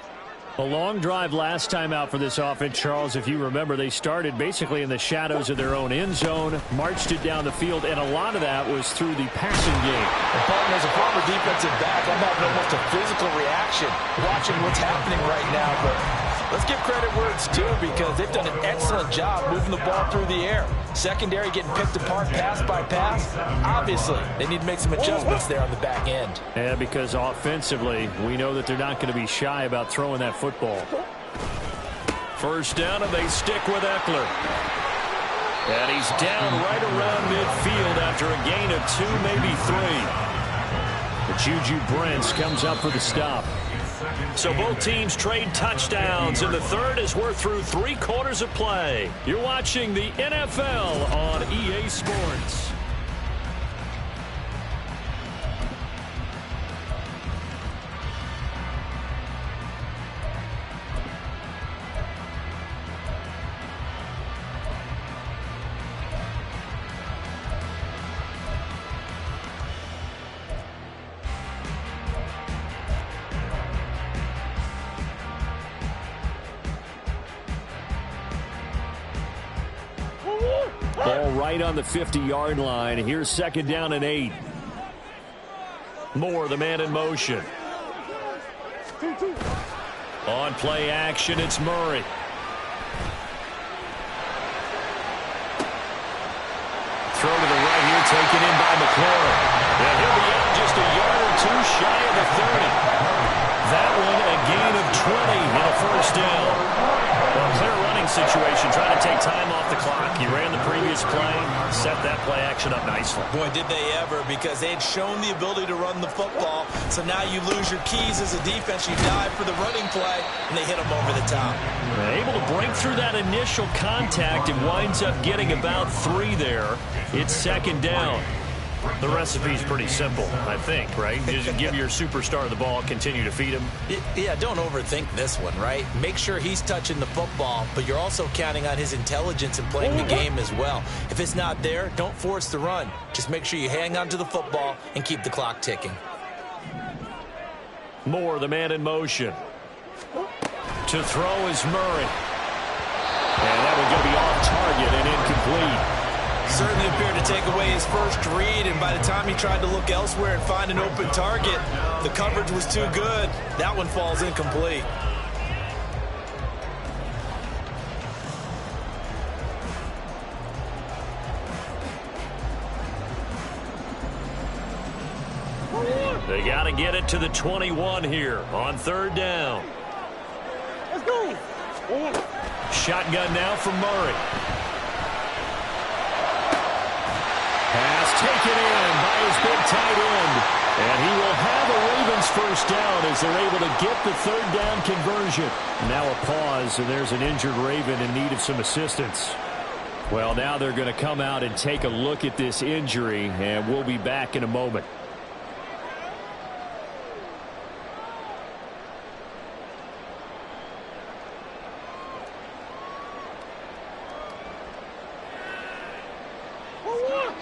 A long drive last time out for this offense, Charles. If you remember, they started basically in the shadows of their own end zone, marched it down the field, and a lot of that was through the passing game. And partner, as a former defensive back, I'm having almost a physical reaction watching what's happening right now. But let's give credit where it's due, because they've done an excellent job moving the ball through the air. Secondary getting picked apart pass by pass. Obviously, they need to make some adjustments there on the back end. Yeah, because offensively, we know that they're not going to be shy about throwing that football. First down, and they stick with Eckler. And he's down right around midfield after a gain of 2, maybe 3. But Juju Brents comes up for the stop. So both teams trade touchdowns in the 3rd as we're through 3 quarters of play. You're watching the NFL on EA Sports. right on the 50-yard line. Here's 2nd down and 8. Moore, the man in motion. On play action, it's Murray. Throw to the right here, taken in by McLaurin. And he'll be out just a yard or two shy of the 30. That one a gain of 20 and a first down. Well, clear running situation, trying to take time off the clock. He ran the previous play, set that play action up nicely. Boy, did they ever, because they had shown the ability to run the football. So now you lose your keys as a defense. You dive for the running play, and they hit them over the top. Able to break through that initial contact and winds up getting about 3 there. It's 2nd down. The recipe's pretty simple, I think, right? You just give your superstar the ball, continue to feed him. Yeah, don't overthink this one, right? Make sure he's touching the football, but you're also counting on his intelligence in playing the game as well. If it's not there, don't force the run. Just make sure you hang on to the football and keep the clock ticking. Moore, the man in motion. To throw is Murray. And that one's going to be off target and incomplete. Certainly appeared to take away his first read, and by the time he tried to look elsewhere and find an open target, the coverage was too good. That one falls incomplete. They got to get it to the 21 here on 3rd down. Let's go. Shotgun now from Murray. Pass taken in by his big tight end. And he will have a Ravens first down as they're able to get the 3rd down conversion. Now a pause, and there's an injured Raven in need of some assistance. Well, now they're going to come out and take a look at this injury, and we'll be back in a moment.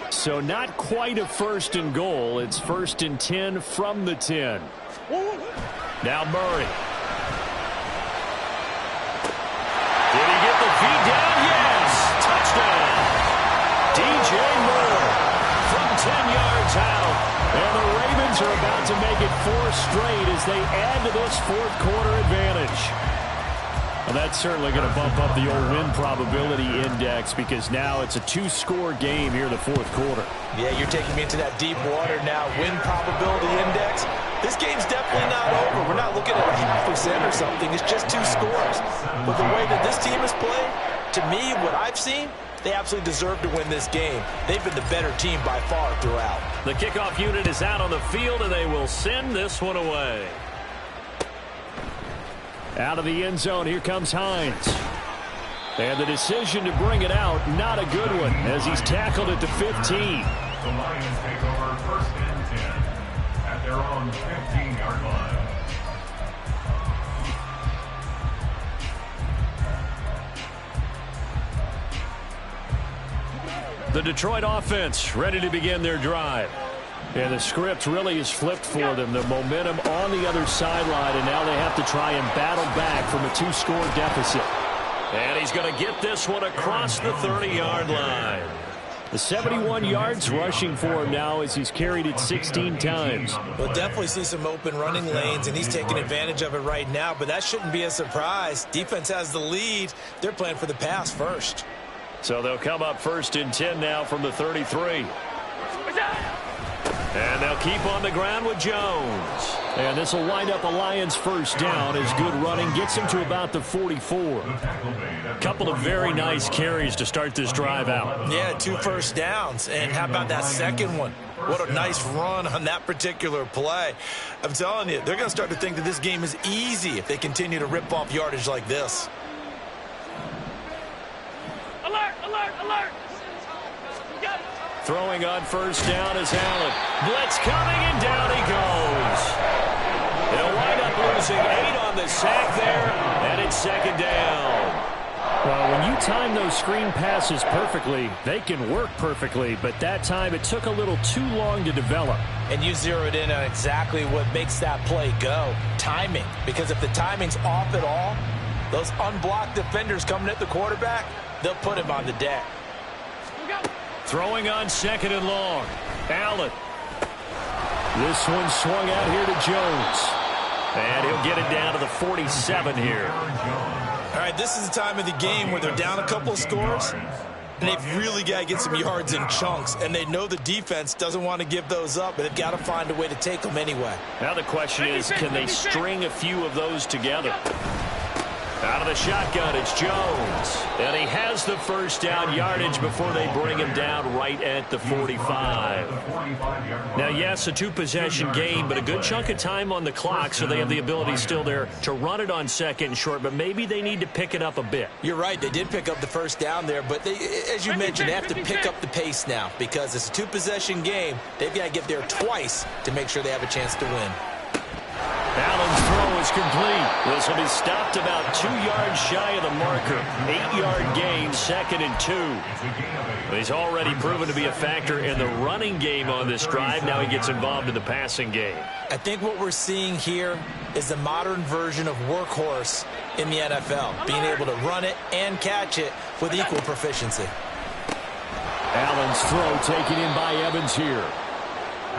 So not quite a 1st and goal. It's 1st and 10 from the 10. Now Murray. Did he get the feed down? Yes! Touchdown! DJ Moore from 10 yards out. And the Ravens are about to make it 4 straight as they add to this 4th quarter advantage. Well, that's certainly going to bump up the old win probability index, because now it's a 2-score game here in the 4th quarter. Yeah, you're taking me into that deep water now. Win probability index. This game's definitely not over. We're not looking at a 0.5% or something. It's just 2 scores. But the way that this team has played, to me, what I've seen, they absolutely deserve to win this game. They've been the better team by far throughout. The kickoff unit is out on the field, and they will send this one away. Out of the end zone, here comes Hines. And the decision to bring it out, not a good one, as he's tackled at the 15. The Lions take over 1st and 10 at their own 15-yard line. The Detroit offense ready to begin their drive. And the script really is flipped for them. The momentum on the other sideline, and now they have to try and battle back from a 2-score deficit. And he's going to get this one across the 30-yard line. The 71 yards rushing for him now as he's carried it 16 times. We'll definitely see some open running lanes, and he's taking advantage of it right now, but that shouldn't be a surprise. Defense has the lead. They're playing for the pass first. So they'll come up 1st and 10 now from the 33. And they'll keep on the ground with Jones. And this will wind up a Lions first down as good running gets him to about the 44. Couple of very nice carries to start this drive out. Yeah, 2 first downs. And how about that second one? What a nice run on that particular play. I'm telling you, they're going to start to think that this game is easy if they continue to rip off yardage like this. Alert, alert, alert. You got it. Throwing on first down is Allen. Blitz coming, and down he goes. They'll wind up losing 8 on the sack there, and it's 2nd down. Well, when you time those screen passes perfectly, they can work perfectly, but that time it took a little too long to develop. And you zeroed in on exactly what makes that play go. Timing. Because if the timing's off at all, those unblocked defenders coming at the quarterback, they'll put him on the deck. Throwing on 2nd and long. Allen. This one swung out here to Jones. And he'll get it down to the 47 here. All right, this is the time of the game where they're down a couple of scores, and they've really got to get some yards in chunks, and they know the defense doesn't want to give those up, but they've got to find a way to take them anyway. Now the question is, can they string a few of those together? Out of the shotgun, it's Jones. And he has the first down yardage before they bring him down right at the 45. Now, yes, a two-possession game, but a good chunk of time on the clock, so they have the ability still there to run it on 2nd and short, but maybe they need to pick it up a bit. You're right. They did pick up the first down there, but they, as you mentioned, they have to pick up the pace now because it's a two-possession game. They've got to get there twice to make sure they have a chance to win. Allen's throw is complete. This will be stopped about 2 yards shy of the marker. 8-yard gain, 2nd and 2. He's already proven to be a factor in the running game on this drive. Now he gets involved in the passing game. I think what we're seeing here is the modern version of workhorse in the NFL, being able to run it and catch it with equal proficiency. Allen's throw taken in by Evans here.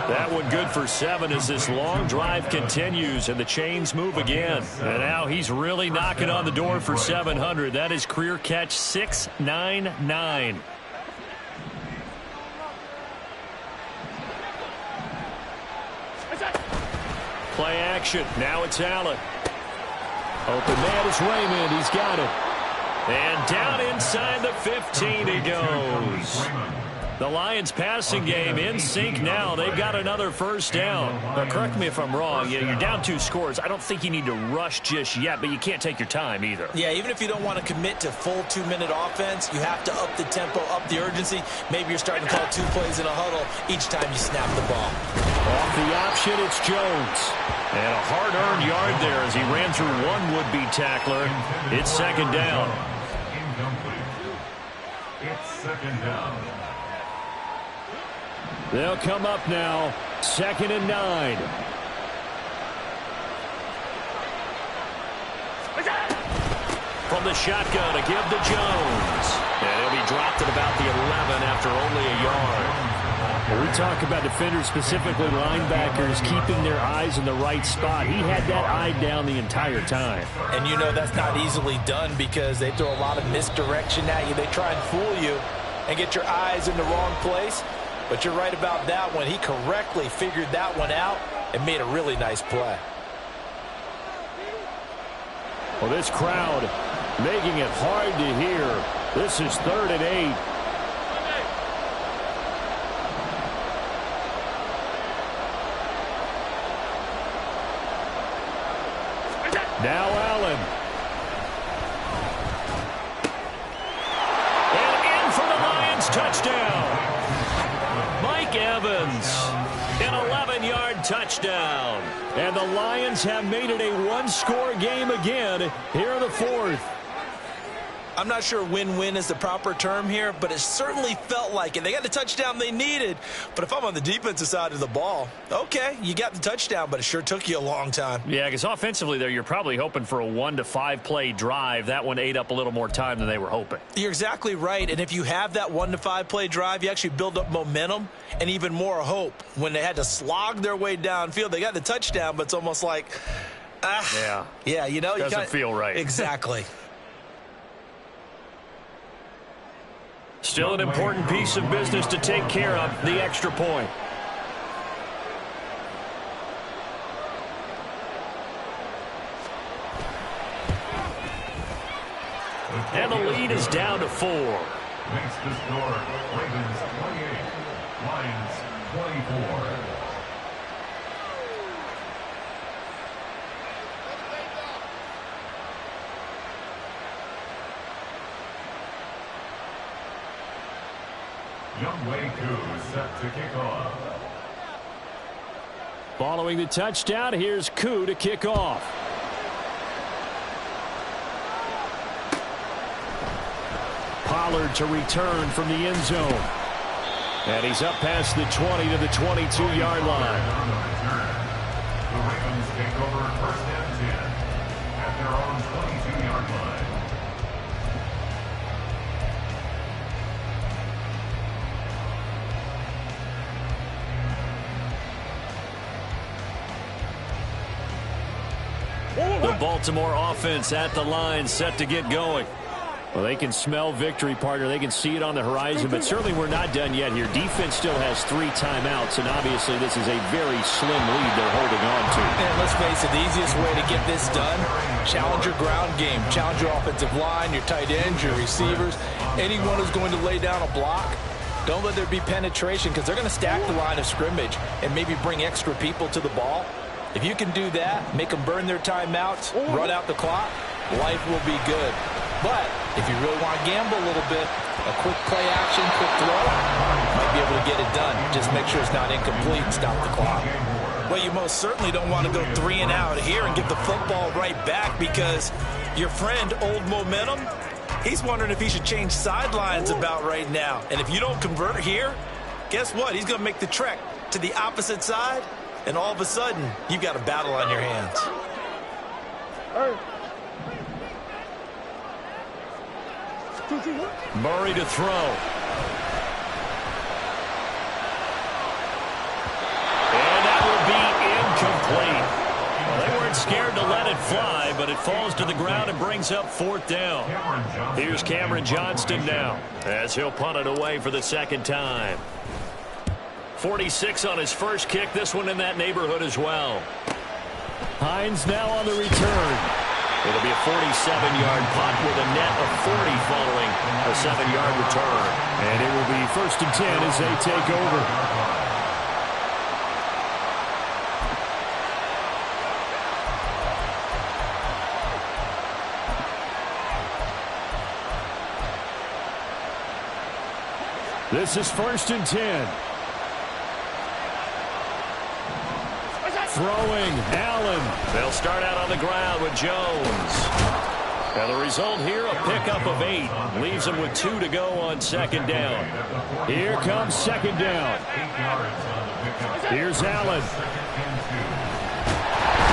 That one good for 7 as this long drive continues and the chains move again. And now he's really knocking on the door for 700. That is career catch 699. Play action. Now it's Allen. Open man is Raymond. He's got it. And down inside the 15 he goes. The Lions passing game in sync now. They've got another first down. Now, correct me if I'm wrong. You're down 2 scores. I don't think you need to rush just yet, but you can't take your time either. Yeah, even if you don't want to commit to full 2-minute offense, you have to up the tempo, up the urgency. Maybe you're starting to call 2 plays in a huddle each time you snap the ball. Off the option, it's Jones. And a hard-earned yard there as he ran through one would-be tackler. It's 2nd down. Incomplete. It's 2nd down. They'll come up now, 2nd and 9. From the shotgun, a give to Jones. And he'll be dropped at about the 11 after only a yard. When we talk about defenders, specifically linebackers, keeping their eyes in the right spot, he had that eye down the entire time. And you know that's not easily done because they throw a lot of misdirection at you. They try and fool you and get your eyes in the wrong place. But you're right about that one. He correctly figured that one out and made a really nice play. Well, this crowd making it hard to hear. This is 3rd and 8. Now Allen. And in for the Lions touchdown. Evans, an 11-yard touchdown. And the Lions have made it a 1-score game again here in the 4th. I'm not sure win-win is the proper term here, but it certainly felt like it. They got the touchdown they needed, but if I'm on the defensive side of the ball, okay, you got the touchdown, but it sure took you a long time. Yeah, because offensively there, you're probably hoping for a 1 to 5 play drive. That one ate up a little more time than they were hoping. You're exactly right, and if you have that 1 to 5 play drive, you actually build up momentum and even more hope. When they had to slog their way downfield, they got the touchdown, but it's almost like, yeah, you know, doesn't feel right. Exactly. Still an important piece of business to take care of, the extra point. And the lead is down to 4. Makes the score Ravens 28, Lions 24. Youngway Koo set to kick off. Following the touchdown, here's Koo to kick off. Pollard to return from the end zone. And he's up past the 20 to the 22-yard line. The Ravens take over 1st and 10 at their own 22-yard line. The Baltimore offense at the line, set to get going. Well, they can smell victory, partner. They can see it on the horizon, but certainly we're not done yet here. Defense still has 3 timeouts, and obviously this is a very slim lead they're holding on to. And let's face it, the easiest way to get this done, challenge your ground game. Challenge your offensive line, your tight ends, your receivers, anyone who's going to lay down a block. Don't let there be penetration because they're going to stack the line of scrimmage and maybe bring extra people to the ball. If you can do that, make them burn their timeouts, run out the clock, life will be good. But if you really want to gamble a little bit, a quick play action, quick throw, might be able to get it done. Just make sure it's not incomplete and stop the clock. Well, you most certainly don't want to go 3 and out here and get the football right back because your friend, Old Momentum, he's wondering if he should change sidelines about right now. And if you don't convert here, guess what? He's going to make the trek to the opposite side, and all of a sudden, you've got a battle on your hands. Murray to throw. And that will be incomplete. Well, they weren't scared to let it fly, but it falls to the ground and brings up 4th down. Here's Cameron Johnston now, as he'll punt it away for the 2nd time. 46 on his first kick, this one in that neighborhood as well. Hines now on the return. It'll be a 47-yard punt with a net of 40 following a 7-yard return. And it will be 1st and 10 as they take over. This is 1st and 10. Throwing, Allen. They'll start out on the ground with Jones. And the result here, a pickup of 8. Leaves them with 2 to go on 2nd down. Here comes 2nd down. Here's Allen.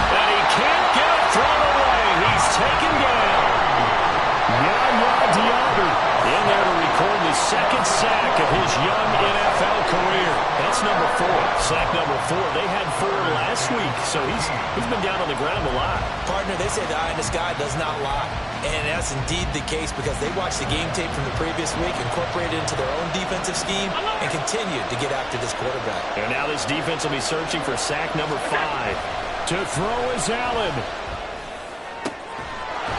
And he can't get it thrown away. He's taken down. Yaya Diaby in there to record the 2nd sack of his young NFL career. That's number 4. Sack number 4. They had 4 last week, so he's been down on the ground a lot. Partner, they say the eye in the sky does not lie. And that's indeed the case because they watched the game tape from the previous week, incorporated it into their own defensive scheme, and continued to get after this quarterback. And now this defense will be searching for sack number 5. To throw is Allen.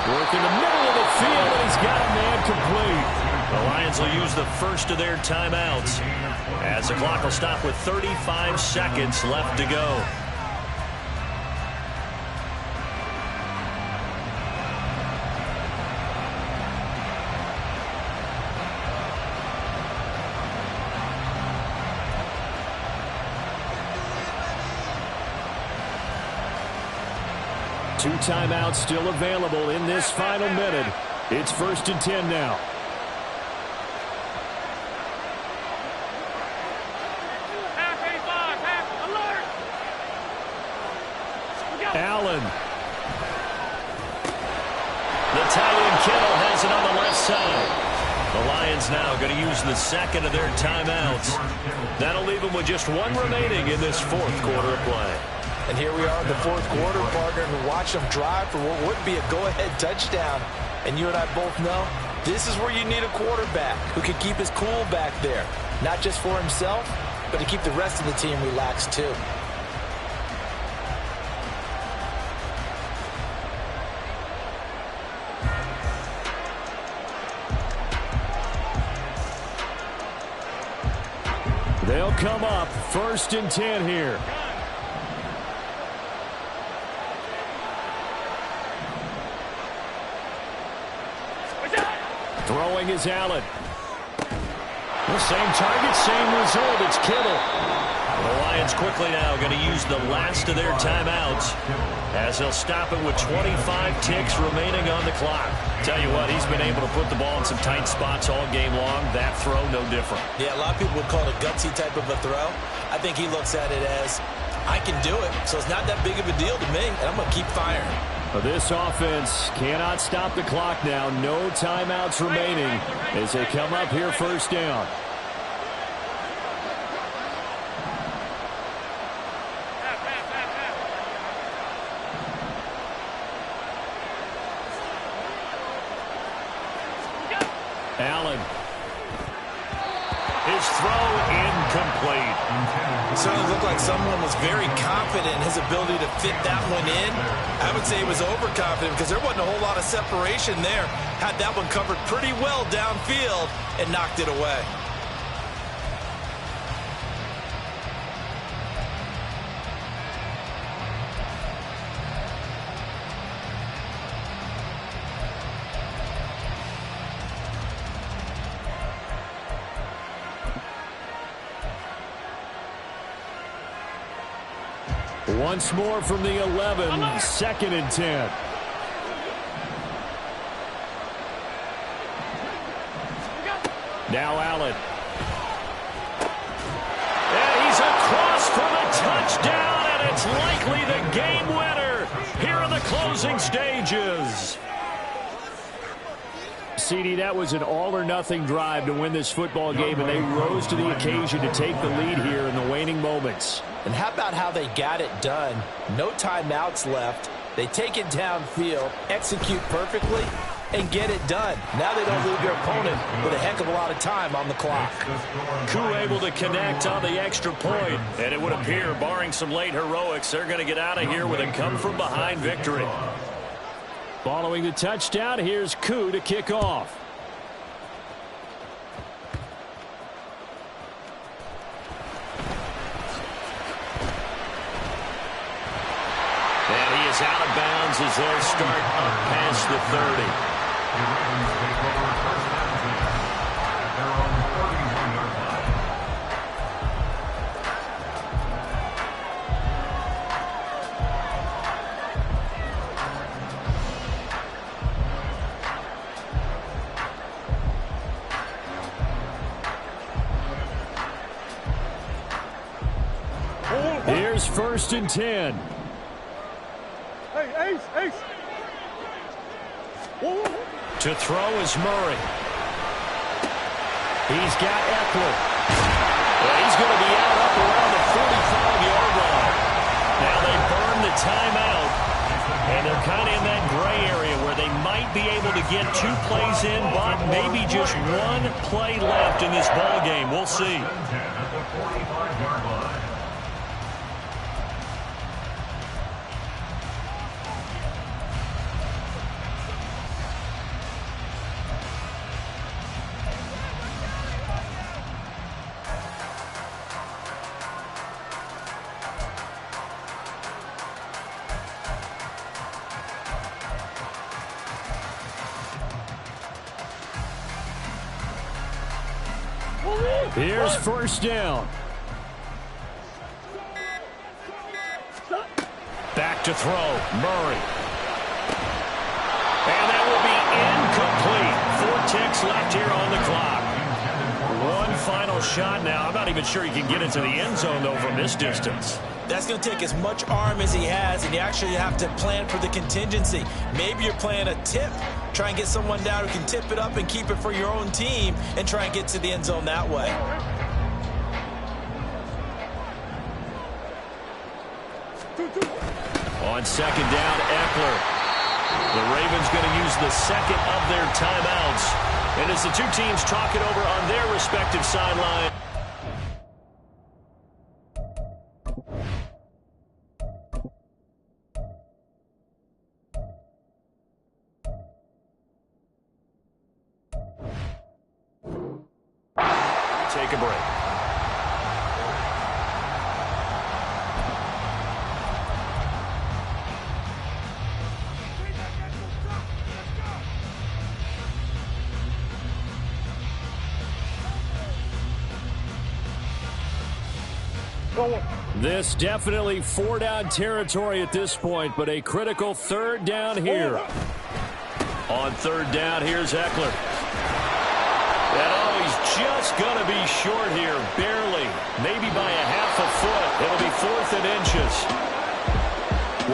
Work in the middle of the field, and he's got a man complete. The Lions will use the first of their timeouts as the clock will stop with 35 seconds left to go. Two timeouts still available in this final minute. It's 1st and 10 now. Allen. The tight end Kittle has it on the left side. The Lions now going to use the 2nd of their timeouts. That'll leave them with just 1 remaining in this 4th quarter of play. And here we are in the 4th quarter, partner, and watch them drive for what would be a go-ahead touchdown. And you and I both know this is where you need a quarterback who can keep his cool back there. Not just for himself, but to keep the rest of the team relaxed too. They'll come up 1st and 10 here. Throwing is Allen. The same target, same result. It's Kittle. The Lions quickly now going to use the last of their timeouts as they'll stop it with 25 ticks remaining on the clock. Tell you what, he's been able to put the ball in some tight spots all game long. That throw, no different. Yeah, a lot of people would call it a gutsy type of a throw. I think he looks at it as, I can do it, so it's not that big of a deal to me, and I'm going to keep firing. This offense cannot stop the clock now. No timeouts remaining as they come up here 1st down. Allen. His throw incomplete. It certainly looked like someone was very confident in his ability to fit that one in. I would say he was overconfident because there wasn't a whole lot of separation there. Had that one covered pretty well downfield and knocked it away. Once more from the 11, 2nd and 10. Now Allen. And he's across for the touchdown, and it's likely the game winner here in the closing stages. CD, that was an all-or-nothing drive to win this football game, and they rose to the occasion to take the lead here in the waning moments. And how about how they got it done? No timeouts left. They take it downfield, execute perfectly, and get it done. Now they don't leave their opponent with a heck of a lot of time on the clock. Koo able to connect on the extra point. And it would appear, barring some late heroics, they're going to get out of here with a come-from-behind victory. Following the touchdown, here's Koo to kick off. And he is out of bounds as they'll start up past the 30. The Ravens take over first down at their own 31-yard line. Here's 1st and 10. Hey, Ace, Ace. To throw is Murray. He's got Eckler. Well, he's going to be out up around the 45-yard line. Now they burn the timeout, and they're kind of in that gray area where they might be able to get 2 plays in, but maybe just 1 play left in this ball game. We'll see. At the 45-yard line. Here's 1st down. Back to throw, Murray. And that will be incomplete. 4 ticks left here on the clock. 1 final shot now. I'm not even sure he can get into the end zone, though, from this distance. That's going to take as much arm as he has, and you actually have to plan for the contingency. Maybe you're playing a tip. Try and get someone down who can tip it up and keep it for your own team and try and get to the end zone that way. On 2nd down, Eckler. The Ravens going to use the 2nd of their timeouts. And as the 2 teams talk it over on their respective sideline. Take a break. This definitely 4-down territory at this point, but a critical 3rd down here. On 3rd down, here's Eckler. And oh, he's just going to be short here, barely, maybe by a half a foot. It'll be 4th and inches.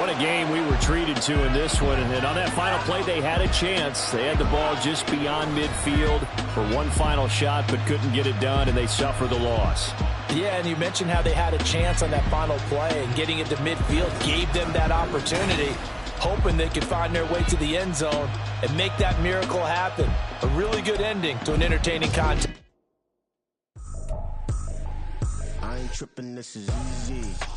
What a game we were treated to in this one. And then on that final play, they had a chance. They had the ball just beyond midfield for 1 final shot, but couldn't get it done, and they suffer the loss. Yeah, and you mentioned how they had a chance on that final play, and getting it to midfield gave them that opportunity. hoping they can find their way to the end zone and make that miracle happen. A really good ending to an entertaining contest. I ain't tripping, this is easy.